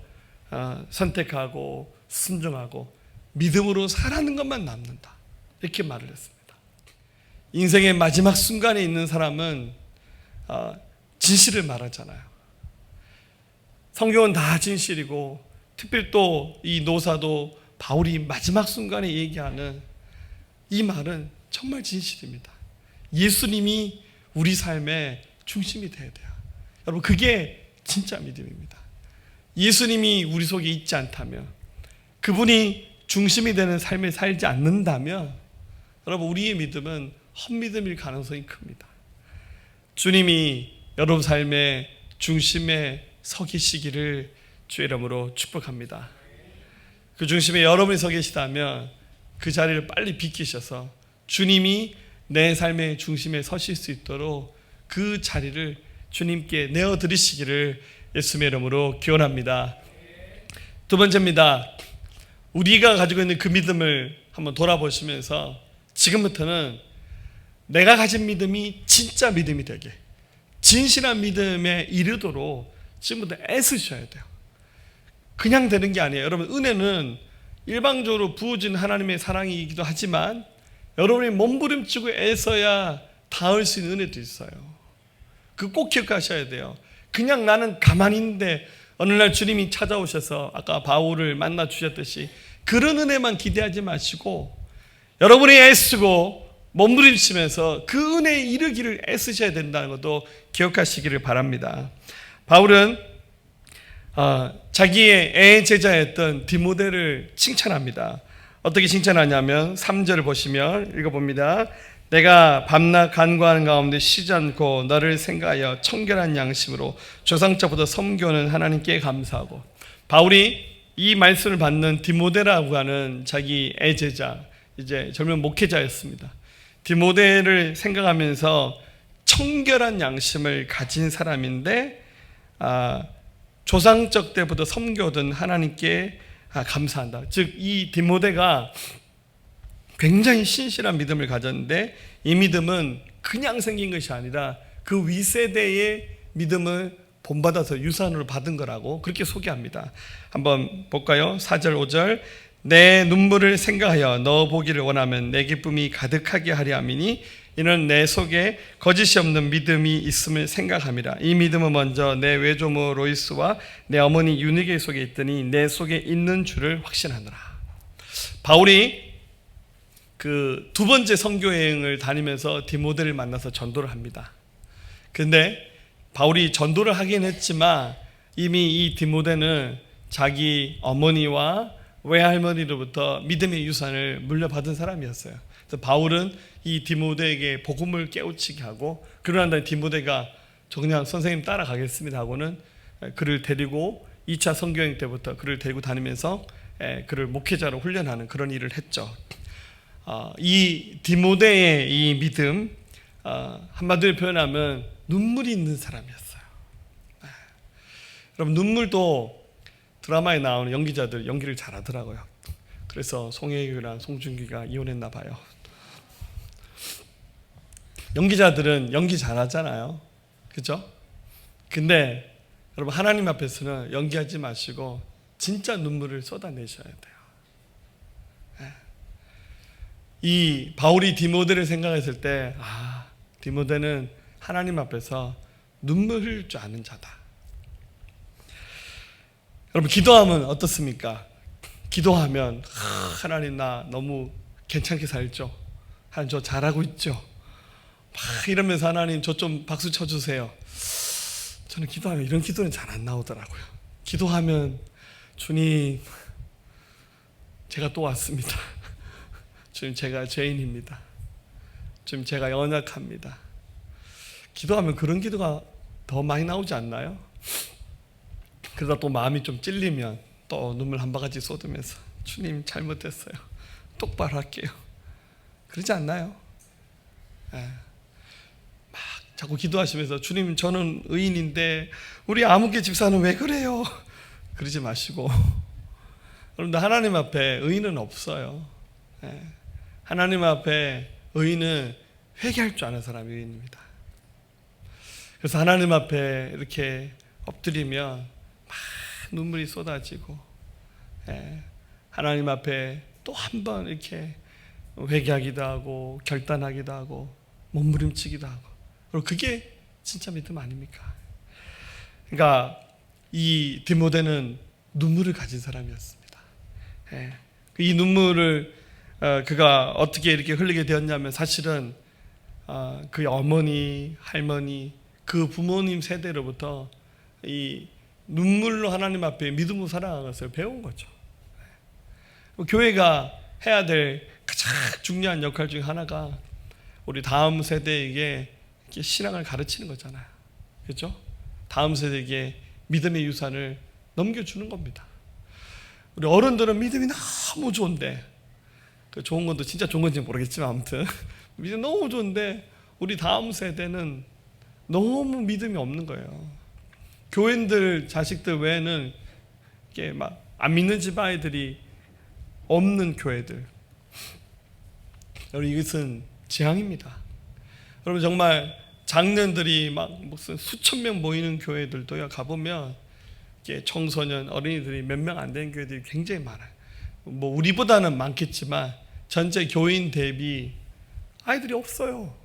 선택하고 순종하고 믿음으로 살아가는 것만 남는다. 이렇게 말을 했습니다. 인생의 마지막 순간에 있는 사람은 진실을 말하잖아요. 성경은 다 진실이고 특별히 또 이 노사도 바울이 마지막 순간에 얘기하는 이 말은 정말 진실입니다. 예수님이 우리 삶의 중심이 돼야 돼요. 여러분, 그게 진짜 믿음입니다. 예수님이 우리 속에 있지 않다면, 그분이 중심이 되는 삶을 살지 않는다면 여러분, 우리의 믿음은 헛믿음일 가능성이 큽니다. 주님이 여러분 삶의 중심에 서 계시기를 주의 이름으로 축복합니다. 그 중심에 여러분이 서 계시다면 그 자리를 빨리 비키셔서 주님이 내 삶의 중심에 서실 수 있도록 그 자리를 주님께 내어드리시기를 예수님의 이름으로 기원합니다. 두 번째입니다. 우리가 가지고 있는 그 믿음을 한번 돌아보시면서 지금부터는 내가 가진 믿음이 진짜 믿음이 되게, 진실한 믿음에 이르도록 지금부터 애쓰셔야 돼요. 그냥 되는 게 아니에요. 여러분, 은혜는 일방적으로 부어진 하나님의 사랑이기도 하지만 여러분이 몸부림치고 애써야 닿을 수 있는 은혜도 있어요. 그거 꼭 기억하셔야 돼요. 그냥 나는 가만히 있는데 어느 날 주님이 찾아오셔서 아까 바울을 만나 주셨듯이 그런 은혜만 기대하지 마시고 여러분이 애쓰고 몸부림치면서 그 은혜에 이르기를 애쓰셔야 된다는 것도 기억하시기를 바랍니다. 바울은 자기의 애제자였던 디모데를 칭찬합니다. 어떻게 칭찬하냐면 3절을 보시면 읽어봅니다. 내가 밤낮 간구하는 가운데 쉬지 않고 너를 생각하여 청결한 양심으로 조상자보다 섬겨오는 하나님께 감사하고. 바울이 이 말씀을 받는 디모데라고 하는 자기 애제자, 이제 젊은 목회자였습니다. 디모데를 생각하면서 청결한 양심을 가진 사람인데 조상적 때부터 섬겨오던 하나님께 감사한다. 즉 이 디모데가 굉장히 신실한 믿음을 가졌는데 이 믿음은 그냥 생긴 것이 아니라 그 윗세대의 믿음을 본받아서 유산으로 받은 거라고 그렇게 소개합니다. 한번 볼까요? 4절 5절 내 눈물을 생각하여 너 보기를 원하면 내 기쁨이 가득하게 하려 함이니 이는 내 속에 거짓이 없는 믿음이 있음을 생각함이라. 이 믿음은 먼저 내 외조모 로이스와 내 어머니 유니게 속에 있더니 내 속에 있는 줄을 확신하노라. 바울이 그 두 번째 선교 여행을 다니면서 디모데를 만나서 전도를 합니다. 근데 바울이 전도를 하긴 했지만 이미 이 디모데는 자기 어머니와 외할머니로부터 믿음의 유산을 물려받은 사람이었어요. 그래서 바울은 이 디모데에게 복음을 깨우치게 하고 그러한 다음에 디모데가 저 그냥 선생님 따라가겠습니다 하고는 그를 데리고 2차 선교여행 때부터 그를 데리고 다니면서 그를 목회자로 훈련하는 그런 일을 했죠. 이 디모데의 이 믿음, 한마디로 표현하면 눈물이 있는 사람이었어요. 여러분, 눈물도 드라마에 나오는 연기자들 연기를 잘하더라고요. 그래서 송혜교랑 송중기가 이혼했나 봐요. 연기자들은 연기 잘하잖아요, 그죠? 근데 여러분, 하나님 앞에서는 연기하지 마시고 진짜 눈물을 쏟아내셔야 돼요. 이 바울이 디모데를 생각했을 때, 디모데는 하나님 앞에서 눈물 흘릴 줄 아는 자다. 여러분, 기도하면 어떻습니까? 기도하면 하나님, 나 너무 괜찮게 살죠? 하나님, 저 잘하고 있죠? 막 이러면서 하나님, 저 좀 박수 쳐주세요. 저는 기도하면 이런 기도는 잘 안 나오더라고요. 기도하면, 주님, 제가 또 왔습니다. 주님, 제가 죄인입니다. 주님, 제가 연약합니다. 기도하면 그런 기도가 더 많이 나오지 않나요? 그러다 또 마음이 좀 찔리면 또 눈물 한 바가지 쏟으면서, 주님, 잘못했어요. 똑바로 할게요. 그러지 않나요? 막 자꾸 기도하시면서, 주님, 저는 의인인데 우리 아무개 집사는 왜 그래요? 그러지 마시고, 여러분들, 하나님 앞에 의인은 없어요. 하나님 앞에 의인은 회개할 줄 아는 사람이 의인입니다. 그래서 하나님 앞에 이렇게 엎드리면 막 눈물이 쏟아지고, 하나님 앞에 또 한 번 이렇게 회개하기도 하고 결단하기도 하고 몸부림치기도 하고, 그리고 그게 진짜 믿음 아닙니까? 그러니까 이 디모데는 눈물을 가진 사람이었습니다. 이 눈물을 그가 어떻게 이렇게 흘리게 되었냐면, 사실은 그 어머니, 할머니, 그 부모님 세대로부터 이 눈물로 하나님 앞에 믿음으로 살아가는 것을 배운 거죠. 교회가 해야 될 가장 중요한 역할 중에 하나가 우리 다음 세대에게 이렇게 신앙을 가르치는 거잖아요, 그렇죠? 다음 세대에게 믿음의 유산을 넘겨주는 겁니다. 우리 어른들은 믿음이 너무 좋은데, 그 좋은 것도 진짜 좋은 건지 모르겠지만 아무튼 믿음 너무 좋은데 우리 다음 세대는 너무 믿음이 없는 거예요. 교인들 자식들 외에는 이게 막 안 믿는 집 아이들이 없는 교회들. 여러분, 이것은 재앙입니다. 여러분, 정말 장년들이 막 무슨 수천 명 모이는 교회들도요, 가보면 이게 청소년 어린이들이 몇 명 안 되는 교회들이 굉장히 많아요. 뭐 우리보다는 많겠지만 전체 교인 대비 아이들이 없어요.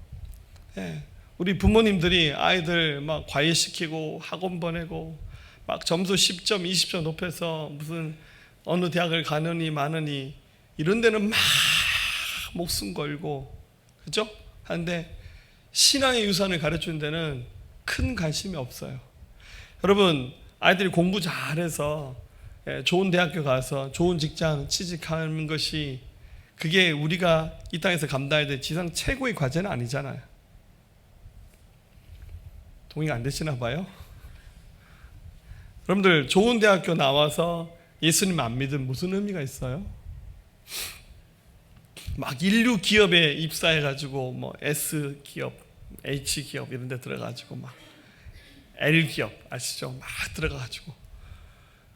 우리 부모님들이 아이들 막 과외시키고 학원 보내고 막 점수 10점, 20점 높여서 무슨 어느 대학을 가느니 마느니 이런 데는 막 목숨 걸고, 그죠? 하는데 신앙의 유산을 가르치는 데는 큰 관심이 없어요. 여러분, 아이들이 공부 잘해서 좋은 대학교 가서 좋은 직장 취직하는 것이, 그게 우리가 이 땅에서 감당해야 될 지상 최고의 과제는 아니잖아요. 동의가 안 되시나 봐요? 여러분들, 좋은 대학교 나와서 예수님 안 믿으면 무슨 의미가 있어요? 막 인류 기업에 입사해가지고 뭐 S 기업, H 기업 이런 데 들어가지고 막 L 기업 아시죠? 막 들어가가지고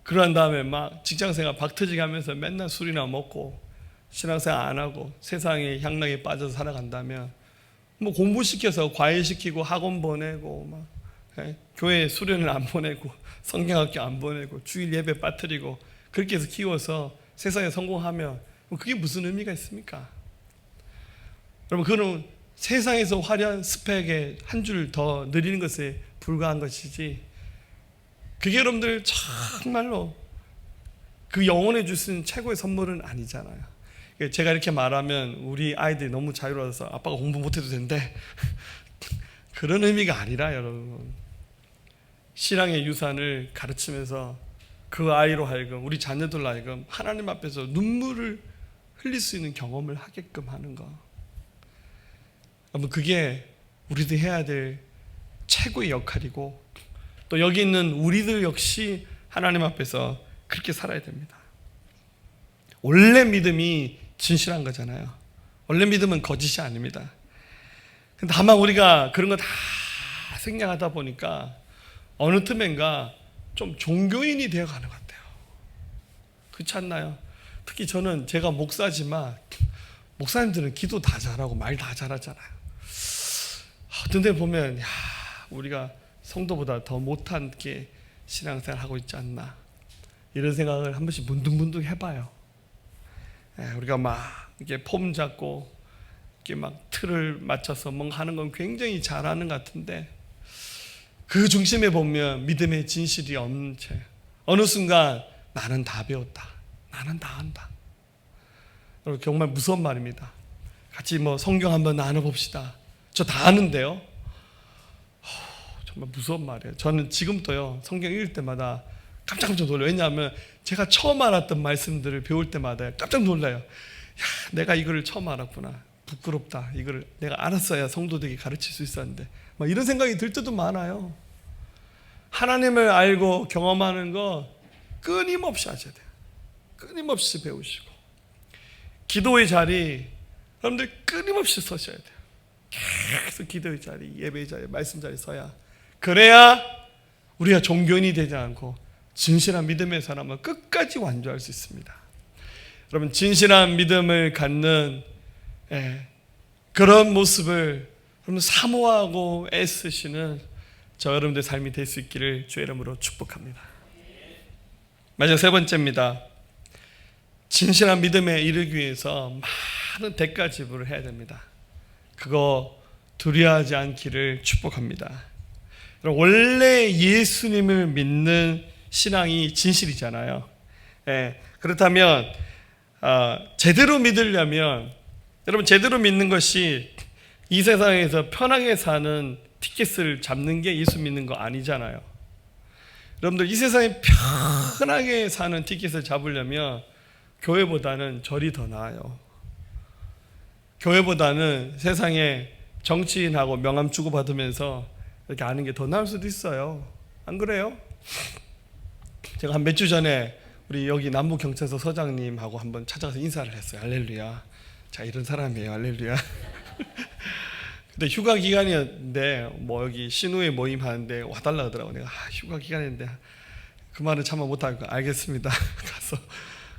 그러한 다음에 막 직장생활 박터지게 하면서 맨날 술이나 먹고 신앙생활 안 하고 세상의 향락에 빠져서 살아간다면, 뭐 공부시켜서 과외시키고 학원 보내고 막 교회 수련을 안 보내고 성경학교 안 보내고 주일 예배 빠뜨리고 그렇게 해서 키워서 세상에 성공하면 그게 무슨 의미가 있습니까? 여러분, 그거는 세상에서 화려한 스펙에 한 줄 더 늘리는 것에 불과한 것이지, 그게 여러분들 정말로 그 영혼에 줄 수 있는 최고의 선물은 아니잖아요. 제가 이렇게 말하면 우리 아이들이 너무 자유로워서 아빠가 공부 못해도 된대 그런 의미가 아니라, 여러분, 신앙의 유산을 가르치면서 그 아이로 하여금, 우리 자녀들로 하여금 하나님 앞에서 눈물을 흘릴 수 있는 경험을 하게끔 하는 거, 그게 우리도 해야 될 최고의 역할이고, 또 여기 있는 우리들 역시 하나님 앞에서 그렇게 살아야 됩니다. 원래 믿음이 진실한 거잖아요. 원래 믿음은 거짓이 아닙니다. 다만 우리가 그런 거 다 생략하다 보니까 어느 틈엔가 좀 종교인이 되어가는 것 같아요. 그렇지 않나요? 특히 저는 제가 목사지만 목사님들은 기도 다 잘하고 말 다 잘하잖아요. 어떤 데 보면 야, 우리가 성도보다 더 못한 게 신앙생활 하고 있지 않나 이런 생각을 한 번씩 문득문득 해봐요. 우리가 막 이렇게 폼 잡고 이렇게 막 틀을 맞춰서 뭔가 하는 건 굉장히 잘하는 것 같은데 그 중심에 보면 믿음의 진실이 없는 채 어느 순간 나는 다 배웠다, 나는 다 한다. 여러분 정말 무서운 말입니다. 같이 뭐 성경 한번 나눠봅시다. 저 다 아는데요. 정말 무서운 말이에요. 저는 지금도요 성경 읽을 때마다 깜짝 놀라요. 왜냐하면 제가 처음 알았던 말씀들을 배울 때마다 깜짝 놀라요. 야, 내가 이거를 처음 알았구나. 부끄럽다. 이거를 내가 알았어야 성도들에게 가르칠 수 있었는데 막 이런 생각이 들 때도 많아요. 하나님을 알고 경험하는 거 끊임없이 하셔야 돼요. 끊임없이 배우시고 기도의 자리 여러분들 끊임없이 서셔야 돼요. 계속 기도의 자리, 예배의 자리, 말씀 자리 서야 그래야 우리가 종교인이 되지 않고 진실한 믿음의 사람은 끝까지 완주할 수 있습니다. 여러분 진실한 믿음을 갖는 그런 모습을 여러분 사모하고 애쓰시는 저 여러분들 삶이 될 수 있기를 주의 이름으로 축복합니다. 마지막 세 번째입니다. 진실한 믿음에 이르기 위해서 많은 대가 지불을 해야 됩니다. 그거 두려워하지 않기를 축복합니다. 원래 예수님을 믿는 신앙이 진실이잖아요. 그렇다면 제대로 믿으려면 여러분 제대로 믿는 것이 이 세상에서 편하게 사는 티켓을 잡는 게 예수 믿는 거 아니잖아요. 여러분들 이 세상에 편하게 사는 티켓을 잡으려면 교회보다는 절이 더 나아요. 교회보다는 세상에 정치인하고 명함 주고받으면서 이렇게 아는 게 더 나을 수도 있어요. 안 그래요? 제가 한 몇 주 전에 우리 여기 남부경찰서 서장님하고 한번 찾아가서 인사를 했어요. 할렐루야. 자, 이런 사람이에요. 할렐루야. 근데 휴가 기간이었는데 뭐 여기 신우회 모임 하는데 와달라 하더라고. 내가 휴가 기간인데 그 말은 참아 못하고 알겠습니다.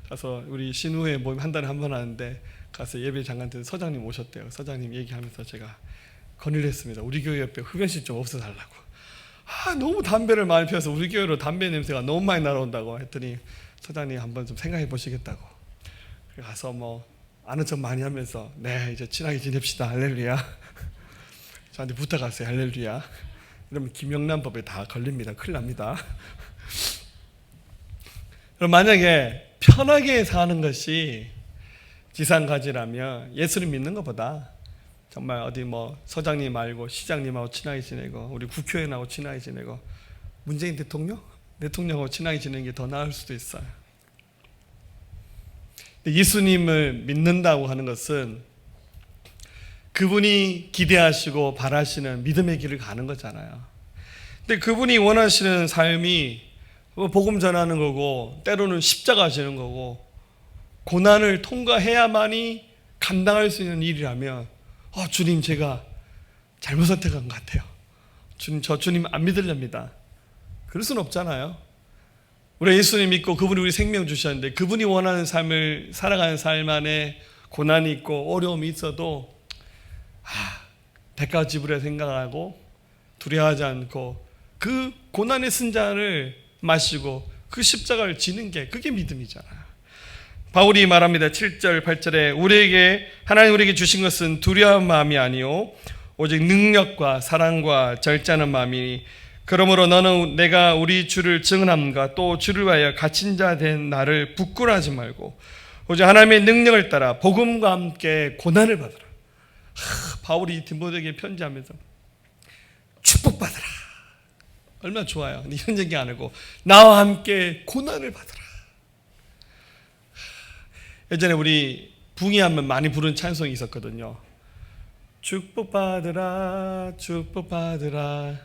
가서 우리 신우회 모임 한 달에 한 번 하는데 가서 예배 잠깐 때 서장님 오셨대요. 서장님 얘기하면서 제가 건의를 했습니다. 우리 교회 옆에 흡연실 좀 없애달라고. 너무 담배를 많이 피워서 우리 교회로 담배 냄새가 너무 많이 날아온다고 했더니 서장님 한번 좀 생각해 보시겠다고. 가서 뭐 아는 척 많이 하면서 네 이제 친하게 지냅시다. 할렐루야. 저한테 부탁하세요. 할렐루야. 이러면 김영란법에 다 걸립니다. 큰일 납니다. 그럼 만약에 편하게 사는 것이 지상가지라면 예수를 믿는 것보다 정말 어디 뭐 서장님 말고 시장님하고 친하게 지내고 우리 국회의원하고 친하게 지내고 문재인 대통령하고 친하게 지내는 게 더 나을 수도 있어요. 예수님을 믿는다고 하는 것은 그분이 기대하시고 바라시는 믿음의 길을 가는 거잖아요. 근데 그분이 원하시는 삶이 복음 전하는 거고 때로는 십자가 지는 거고 고난을 통과해야만이 감당할 수 있는 일이라면 주님 제가 잘못 선택한 것 같아요. 주님 저 주님 안 믿으렵니다. 그럴 수는 없잖아요. 우리 예수님 믿고 그분이 우리 생명 주셨는데 그분이 원하는 삶을 살아가는 삶 안에 고난이 있고 어려움이 있어도 대가 지불해 생각하고 두려워하지 않고 그 고난의 쓴잔을 마시고 그 십자가를 지는 게 그게 믿음이잖아요. 바울이 말합니다. 7절 8절에 하나님 우리에게 주신 것은 두려운 마음이 아니요 오직 능력과 사랑과 절제하는 마음이니 그러므로 너는 내가 우리 주를 증언함과 또 주를 위하여 갇힌 자 된 나를 부끄러워하지 말고 오직 하나님의 능력을 따라 복음과 함께 고난을 받으라. 바울이 디모데에게 편지하면서 축복받으라. 얼마나 좋아요. 근데 이런 얘기 안 하고 나와 함께 고난을 받으라. 예전에 우리 붕이하면 많이 부른 찬송이 있었거든요. 축복받으라 축복받으라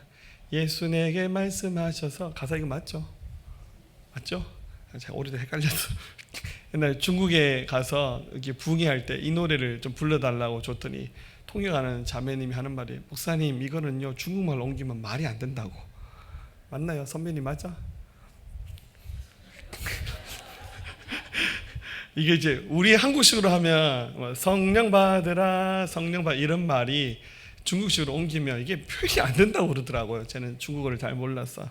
예수 내게 말씀하셔서. 가사 이거 맞죠? 맞죠? 제가 오래도 헷갈려서 옛날에 중국에 가서 이렇게 붕이할 때 이 노래를 좀 불러달라고 줬더니 통역하는 자매님이 하는 말이 목사님 이거는요 중국말 옮기면 말이 안 된다고. 맞나요? 선배님 맞아? 이게 이제 우리 한국식으로 하면 뭐 성령 받으라, 성령 받 이런 말이 중국식으로 옮기면 이게 표현이 안 된다고 그러더라고요. 저는 중국어를 잘 몰라서.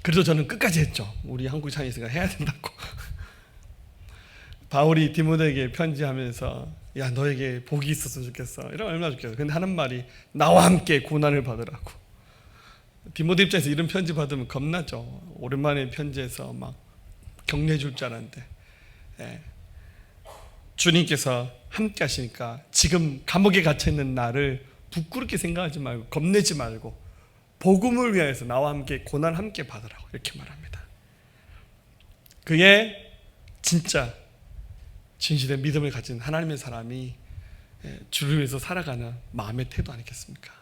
그래도 저는 끝까지 했죠. 우리 한국 찬이스가 해야 된다고. 바울이 디모데에게 편지하면서 야 너에게 복이 있었으면 좋겠어. 이러면 얼마나 좋겠어. 근데 하는 말이 나와 함께 고난을 받으라고. 디모데 입장에서 이런 편지 받으면 겁나죠. 오랜만에 편지에서 막 격려해 줄 줄 알았는데 주님께서 함께 하시니까 지금 감옥에 갇혀있는 나를 부끄럽게 생각하지 말고 겁내지 말고 복음을 위하여서 나와 함께 고난 함께 받으라고 이렇게 말합니다. 그게 진짜 진실의 믿음을 가진 하나님의 사람이 주를 위해서 살아가는 마음의 태도 아니겠습니까?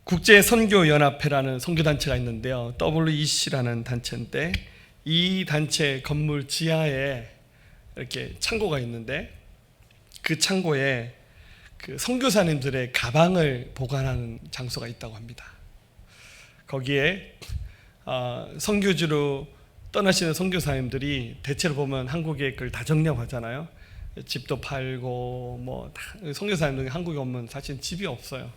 국제선교연합회라는 선교단체가 있는데요. WEC라는 단체인데 이 단체 건물 지하에 이렇게 창고가 있는데 그 창고에 그 선교사님들의 가방을 보관하는 장소가 있다고 합니다. 거기에 선교지로 떠나시는 선교사님들이 대체로 보면 한국에 그걸 다 정리하잖아요. 집도 팔고 뭐 선교사님들이 한국에 오면 사실 집이 없어요.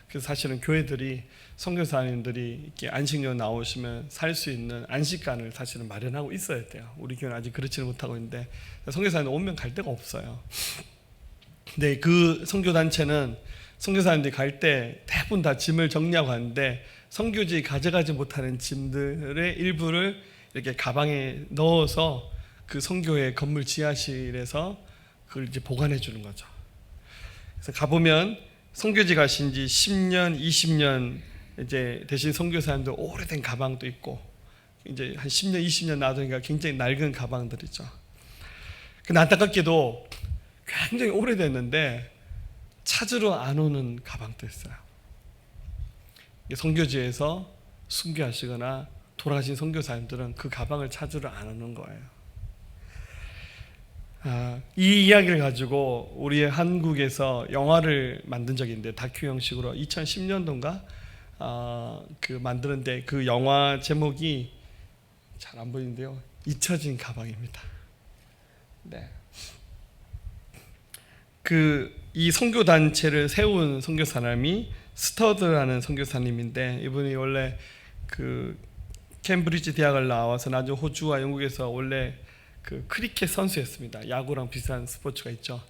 그래서 사실은 교회들이 선교사님들이 이렇게 안식년 나오시면 살 수 있는 안식관을 사실은 마련하고 있어야 돼요. 우리 교회는 아직 그렇지는 못하고 있는데 선교사님들 오면 갈 데가 없어요. 근데 그 선교단체는 선교사님들이 갈 때 대부분 다 짐을 정리하고 가는데 선교지 가져가지 못하는 짐들의 일부를 이렇게 가방에 넣어서 그 선교회 건물 지하실에서 그걸 이제 보관해 주는 거죠. 그래서 가보면 선교지 가신 지 10년, 20년 이제 되신 선교사님들 오래된 가방도 있고 이제 한 10년, 20년 놔두니까 굉장히 낡은 가방들이죠. 근데 안타깝게도 굉장히 오래됐는데 찾으러 안 오는 가방도 있어요. 선교지에서 순교하시거나 돌아가신 선교사님들은 그 가방을 찾으러 안 오는 거예요. 이 이야기를 가지고 우리 한국에서 영화를 만든 적이 있는데 다큐 형식으로 2010년도인가 그 만드는데 그 영화 제목이 잘 안 보이는데요. 잊혀진 가방입니다. 네. 이 선교 단체를 세운 선교 사람이 스터드라는 선교사님인데 이분이 원래 그 캠브리지 대학을 나와서 나중에 호주와 영국에서 원래 그 크리켓 선수였습니다. 야구랑 비슷한 스포츠가 있죠.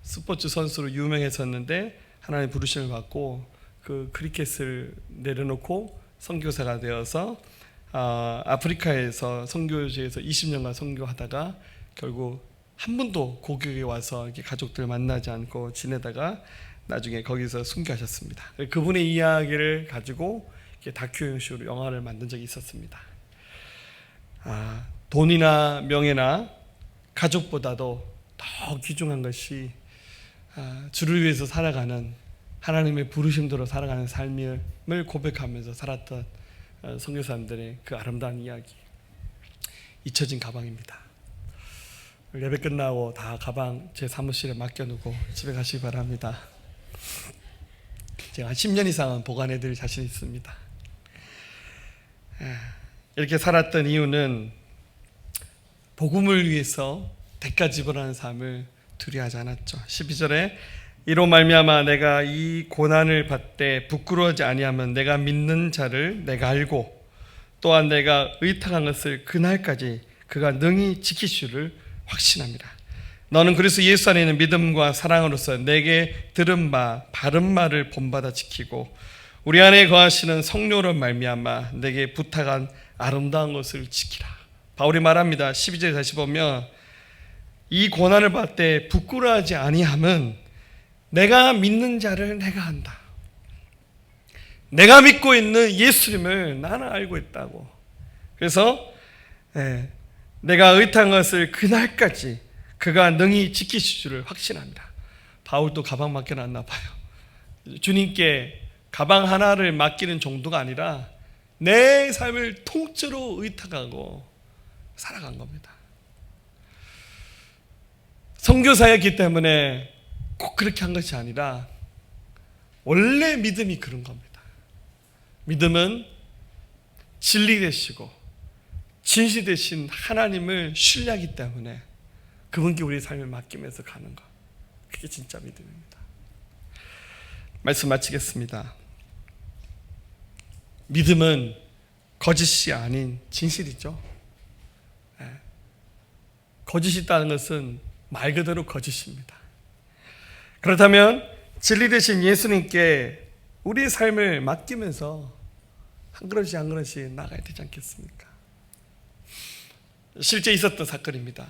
스포츠 선수로 유명했었는데 하나님 부르심을 받고 그 크리켓을 내려놓고 선교사가 되어서 아프리카에서 선교지에서 20년간 선교하다가 결국 한 번도 고국에 와서 이렇게 가족들 만나지 않고 지내다가 나중에 거기서 순교하셨습니다. 그분의 이야기를 가지고 다큐 형식으로 영화를 만든 적이 있었습니다. 돈이나 명예나 가족보다도 더 귀중한 것이 주를 위해서 살아가는 하나님의 부르심대로 살아가는 삶을 고백하면서 살았던 선교사님들의 그 아름다운 이야기. 잊혀진 가방입니다. 예배 끝나고 다 가방 제 사무실에 맡겨놓고 집에 가시기 바랍니다. 제가 한 10년 이상은 보관해 드릴 자신이 있습니다. 이렇게 살았던 이유는 복음을 위해서 대가 지불하는 삶을 두려워하지 않았죠. 12절에 이로 말미암아 내가 이 고난을 받되 부끄러워하지 아니하면 내가 믿는 자를 내가 알고 또한 내가 의탁한 것을 그날까지 그가 능히 지키시를 확신합니다. 너는 그리스도 예수 안에 있는 믿음과 사랑으로서 내게 들은 바 바른 말을 본받아 지키고 우리 안에 거하시는 성령으로 말미암아 내게 부탁한 아름다운 것을 지키라. 바울이 말합니다. 12절에 다시 보면 이 고난을 받되 부끄러워하지 아니함은 내가 믿는 자를 내가 안다. 내가 믿고 있는 예수님을 나는 알고 있다고. 그래서 내가 의탁한 것을 그날까지 그가 능히 지키실 줄을 확신합니다. 바울도 가방 맡겨놨나 봐요. 주님께 가방 하나를 맡기는 정도가 아니라 내 삶을 통째로 의탁하고 살아간 겁니다. 선교사였기 때문에 꼭 그렇게 한 것이 아니라 원래 믿음이 그런 겁니다. 믿음은 진리 되시고 진실되신 하나님을 신뢰하기 때문에 그분께 우리의 삶을 맡기면서 가는 것, 그게 진짜 믿음입니다. 말씀 마치겠습니다. 믿음은 거짓이 아닌 진실이죠. 거짓이 있다는 것은 말 그대로 거짓입니다. 그렇다면 진리 되신 예수님께 우리의 삶을 맡기면서 한 걸음씩 한 걸음씩 나가야 되지 않겠습니까? 실제 있었던 사건입니다.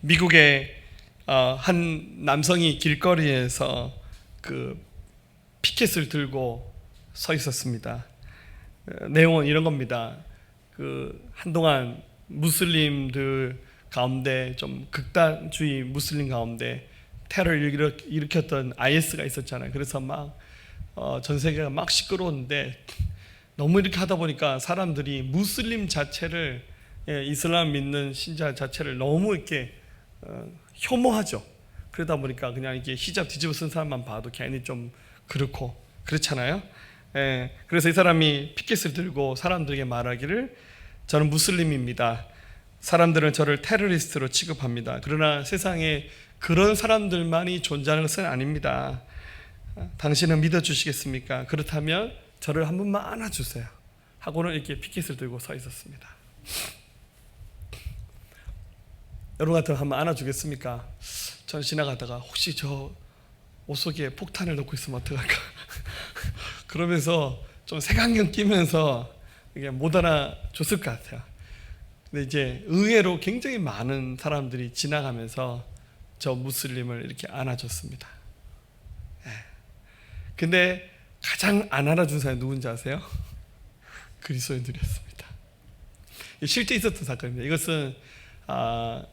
미국의 한 남성이 길거리에서 그 피켓을 들고 서 있었습니다. 내용은 이런 겁니다. 그 한동안 무슬림들 가운데 좀 극단주의 무슬림 가운데 테러를 일으켰던 IS가 있었잖아요. 그래서 막 전 세계가 막 시끄러웠는데 너무 이렇게 하다 보니까 사람들이 무슬림 자체를, 이슬람 믿는 신자 자체를 너무 이렇게 혐오하죠. 그러다 보니까 그냥 이게 히잡 뒤집어 쓴 사람만 봐도 괜히 좀 그렇고 그렇잖아요. 그래서 이 사람이 피켓을 들고 사람들에게 말하기를, 저는 무슬림입니다. 사람들은 저를 테러리스트로 취급합니다. 그러나 세상에 그런 사람들만이 존재하는 것은 아닙니다. 당신은 믿어주시겠습니까? 그렇다면 저를 한 번만 안아주세요 하고는 이렇게 피켓을 들고 서 있었습니다. 여러분 같으면 한번 안아주겠습니까? 저는 지나가다가 혹시 저 옷 속에 폭탄을 넣고 있으면 어떡할까? 그러면서 좀 색안경 끼면서 이게 못 알아줬을 것 같아요. 근데 이제 의외로 굉장히 많은 사람들이 지나가면서 저 무슬림을 이렇게 안아줬습니다. 근데 가장 안 알아준 사람이 누군지 아세요? 그리스도인들이었습니다. 실제 있었던 사건입니다. 이것은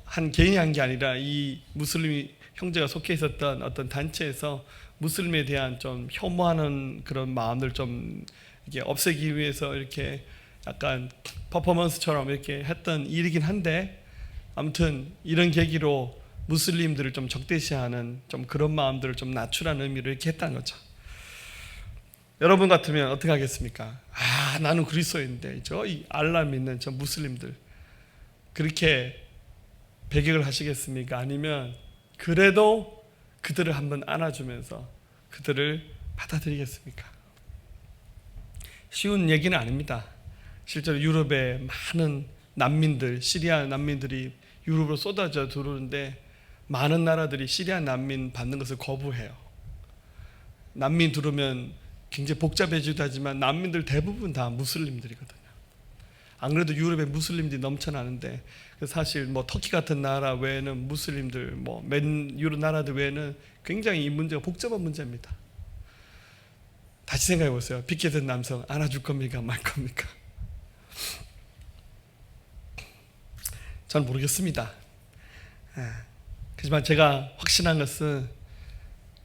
한 개인이 한 게 아니라 이 무슬림 형제가 속해 있었던 어떤 단체에서 무슬림에 대한 좀 혐오하는 그런 마음을 좀 이렇게 없애기 위해서 이렇게 약간 퍼포먼스처럼 이렇게 했던 일이긴 한데, 아무튼 이런 계기로 무슬림들을 좀 적대시하는 좀 그런 마음들을 좀 낮추라는 의미로 이렇게 했다는 거죠. 여러분 같으면 어떻게 하겠습니까? 나는 그리스도인데 이 알라 믿는 저 무슬림들 그렇게 배격을 하시겠습니까? 아니면 그래도 그들을 한번 안아주면서 그들을 받아들이겠습니까? 쉬운 얘기는 아닙니다. 실제로 유럽에 많은 난민들, 시리아 난민들이 유럽으로 쏟아져 들어오는데 많은 나라들이 시리아 난민 받는 것을 거부해요. 난민 들어오면 굉장히 복잡해지기도 하지만 난민들 대부분 다 무슬림들이거든요. 안 그래도 유럽에 무슬림들이 넘쳐나는데, 사실 뭐 터키 같은 나라 외에는 무슬림들, 맨 유럽 나라들 외에는 굉장히 이 문제가 복잡한 문제입니다. 다시 생각해 보세요. 피켓된 남성 안아줄 겁니까 말 겁니까? 전 모르겠습니다. 하지만 제가 확신한 것은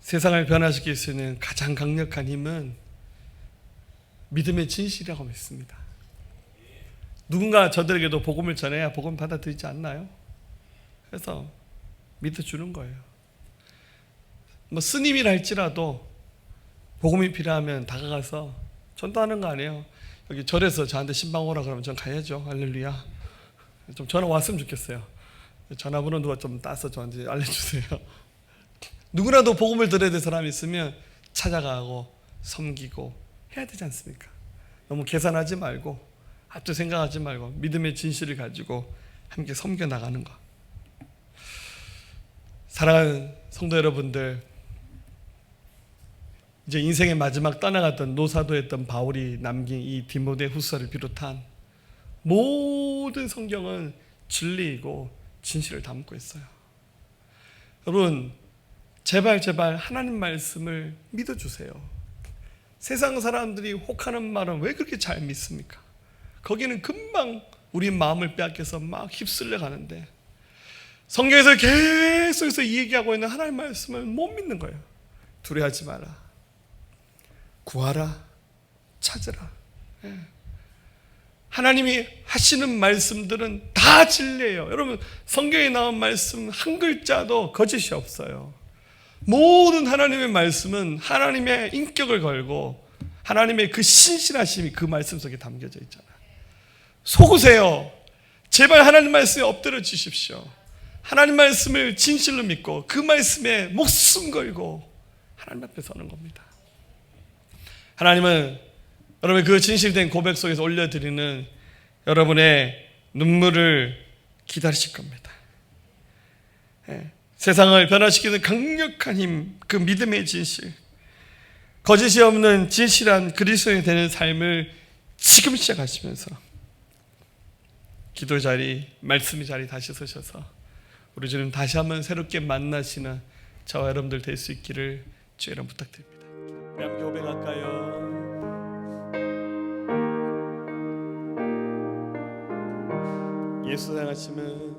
세상을 변화시킬 수 있는 가장 강력한 힘은 믿음의 진실이라고 믿습니다. 누군가 저들에게도 복음을 전해야 복음 받아들이지 않나요? 그래서 믿어주는 거예요. 스님이라 할지라도 복음이 필요하면 다가가서 전도하는 거 아니에요. 여기 절에서 저한테 신방 오라 그러면 전 가야죠. 할렐루야. 좀 전화 왔으면 좋겠어요. 전화번호 누가 좀 따서 저한테 알려주세요. 누구라도 복음을 들어야 될 사람이 있으면 찾아가고 섬기고 해야 되지 않습니까? 너무 계산하지 말고, 앞뒤 생각하지 말고 믿음의 진실을 가지고 함께 섬겨 나가는 것. 사랑하는 성도 여러분들, 이제 인생의 마지막 떠나갔던 노사도였던 바울이 남긴 이 디모데후서를 비롯한 모든 성경은 진리이고 진실을 담고 있어요. 여러분, 제발 하나님 말씀을 믿어주세요. 세상 사람들이 혹하는 말은 왜 그렇게 잘 믿습니까? 거기는 금방 우리 마음을 빼앗겨서 막 휩쓸려 가는데, 성경에서 계속해서 얘기하고 있는 하나님 말씀을 못 믿는 거예요. 두려워하지 마라, 구하라, 찾으라. 하나님이 하시는 말씀들은 다 진리예요. 여러분, 성경에 나온 말씀 한 글자도 거짓이 없어요. 모든 하나님의 말씀은 하나님의 인격을 걸고 하나님의 그 신실하심이 그 말씀 속에 담겨져 있잖아요. 속으세요. 제발 하나님 말씀에 엎드려 주십시오. 하나님 말씀을 진실로 믿고 그 말씀에 목숨 걸고 하나님 앞에 서는 겁니다. 하나님은 여러분 그 진실된 고백 속에서 올려드리는 여러분의 눈물을 기다리실 겁니다. 세상을 변화시키는 강력한 힘, 그 믿음의 진실, 거짓이 없는 진실한 그리스도인이 되는 삶을 지금 시작하시면서 기도 자리, 말씀의 자리 다시 서셔서 우리 주님 다시 한번 새롭게 만나시는 저와 여러분들 될 수 있기를 주의 이름 부탁드립니다. 우리 함께 고백할까요? 예수 사랑하시면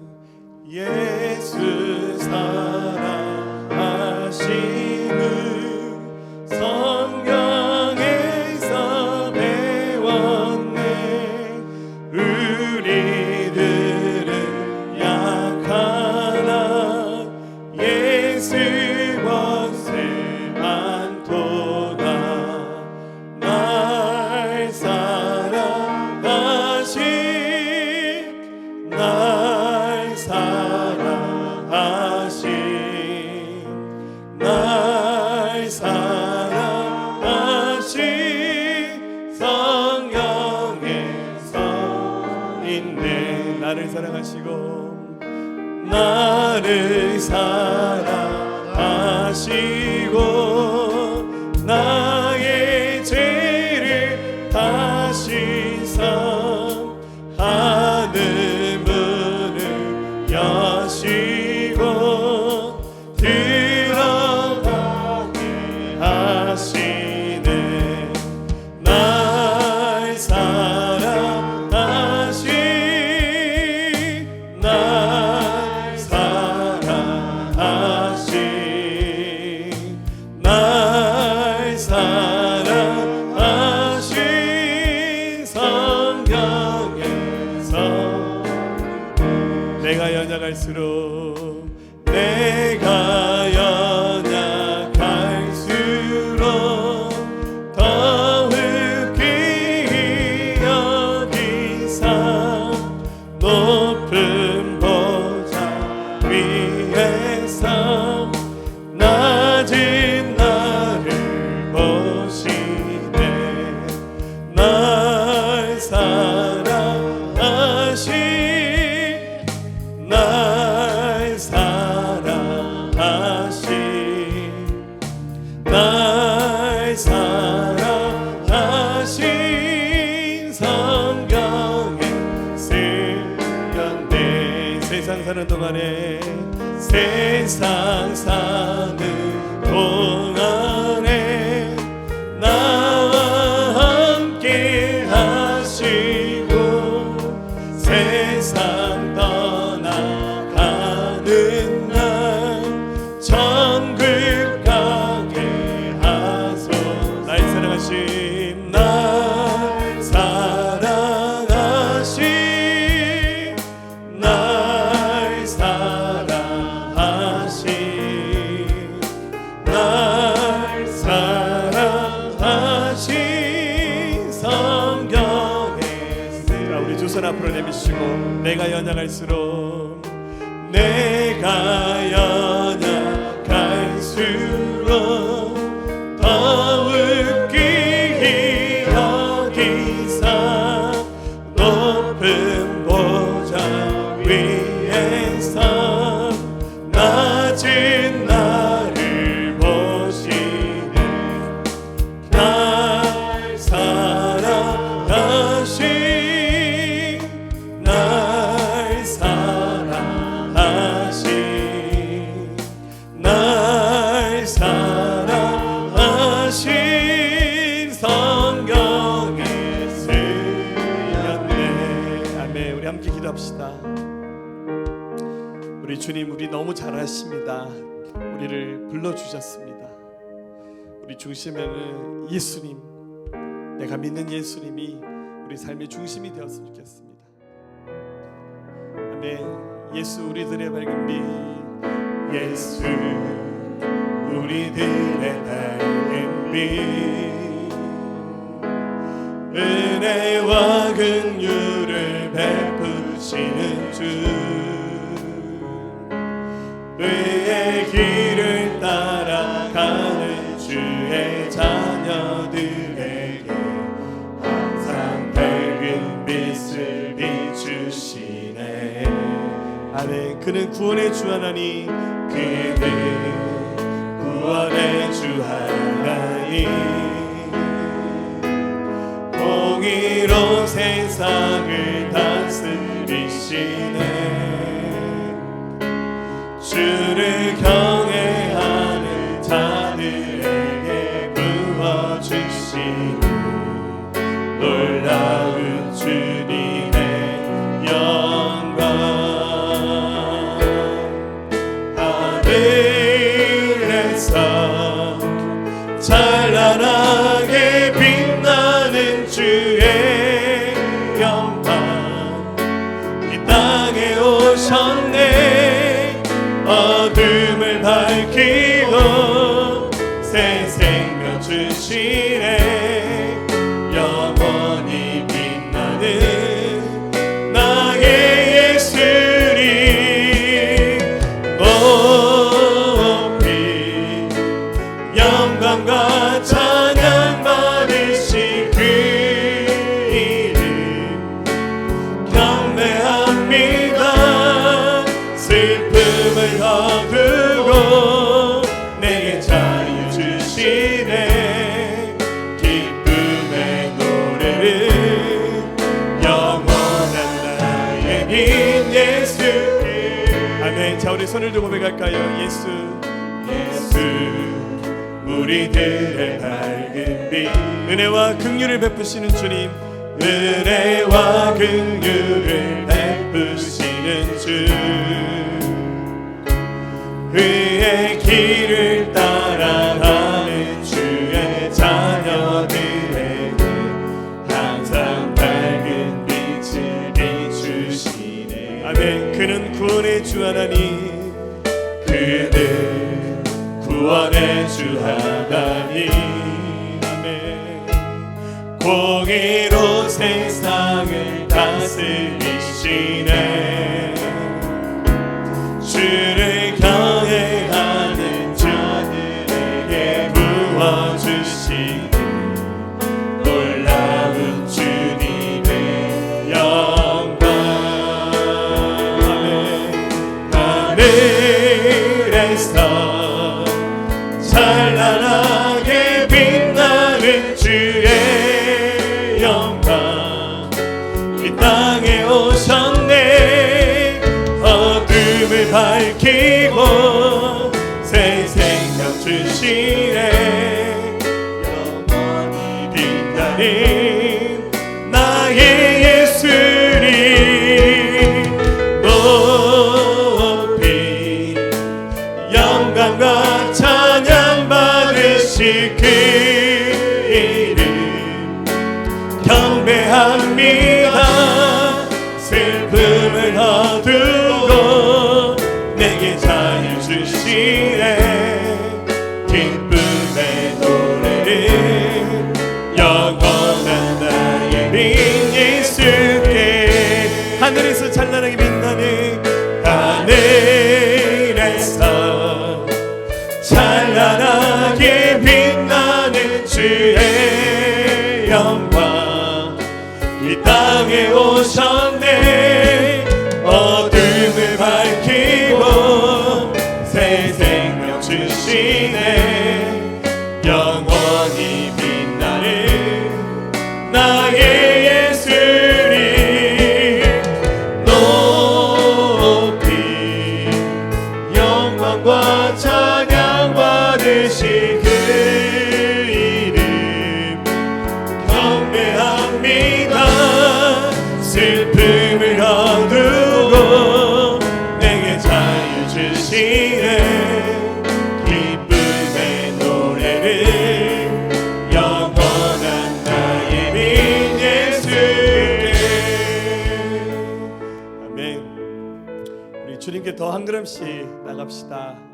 예수 사랑하심을 성경에서 배웠네. 우리들은 약하나 예수 권세 많도다. 날 사랑하신 날 사랑하신 날 사랑하신 성경에서 있네. 나를 사랑하시고 나를 사랑하시고 나의 죄를 다시 사 하늘 문을 여시고 들어가게 하시네. 날 사랑하신 날 사랑하신 날 사랑하신 성경에서 내가 연약할수록 내가 연약할수록 더욱이 여기사 높은 보좌 위에서 낮은 나를 보시네. 날 사랑하신 날 사랑하신 날 사랑하신 성경에 쓰였네. 세상 사는 동안에 세상 사는 동안에 나와 함께 하시고 세상 떠나가는 날 천국 가게 하소서. 날 사랑하신 날 사랑하신 날 사랑하신 날 사랑하신 성경에 자, 우리 두 손 앞으로 내미시고 내가 연약할수록 내가 연약할수록 더욱이 여기사 높은 보좌 위에서 낮은 나를 보시네. 날 사랑하신 날 사랑하신 날 사랑하신 성경에 쓰였네. 아멘. 우리 함께 기도합시다. 우리 주님, 우리 너무 잘하십니다. 우리를 불러주셨습니다. 우리 중심에는 예수님, 내가 믿는 예수님이 우리 삶의 중심이 되었으면 좋겠습니다. 아멘. 예수 우리들의 밝은 빛, 예수 우리들의 밝은 빛, 은혜와 긍휼을 베푸시는 주 의의 길을 따라가는 주의 자녀들에게 항상 밝은 빛을 비추시네. 아멘. 그는 구원의 주 하나님, 그는 구원의 주 하나님, 공의로 세상을 다스리시네. 주를 경외하는 자들에게 부어주시는 놀라운 주님의 영광. 하늘에서 찬란하게 빛나는 주의 영광, 이 땅에 오셨네. 어둠을 밝히고 새 생명 주시네. 영원히 빛나는 나의 예수님, 높이 영광과 찬양 받으신 그 이름 경배합니다. 슬픔을 거두고 내게 자유 주시네. 기쁨의 노래를 영원한 나의 빈 예수께. 아멘. 자, 우리 손을 들고 고백할까요? 예수, 예수, 우리들의 밝은 빛. 은혜와 긍휼을 베푸시는 주님, 은혜와 긍휼을 베푸시는 주, 그의 길을 따라가는 주의 자녀들에게 항상 밝은 빛을 비추시네. 아멘. 그는 구원의 주 하나님, 그는 구원의 주 하나님, 아멘. 공의로 세상을 다스리시네. 주를 경외하는 자들에게 부어주신 놀라운 주님의 영광. 하늘에서 찬란하게 빛나는 주의 영광, 이 땅에 오셨네. 어둠을 밝히고 새 생명 주시네. 영원히 빛나는 나의 예수님, 높이 영광과 찬양 받으실 그 이름 경배합니다. 슬픔을 거두고 내게 자유 주시네. 기쁨의 노래를 영원한 나의 빈 예수께. 하늘에서 찬란하게 빛나는, 하늘에서 찬란하게 빛나는 주의 영광, 이 땅에 오셨네. 어둠을 밝히고 새 생명 주시네. 영원히 빛나는 나의 예수님, 높이 영광과 찬양 받으신 그 이름 경배합니다. 슬픔을 거두고 내게 자유 주시네. 기쁨의 노래를 영원한 나의 빈 예수께. 아멘. 우리 주님께 더 한 걸음씩 나갑시다.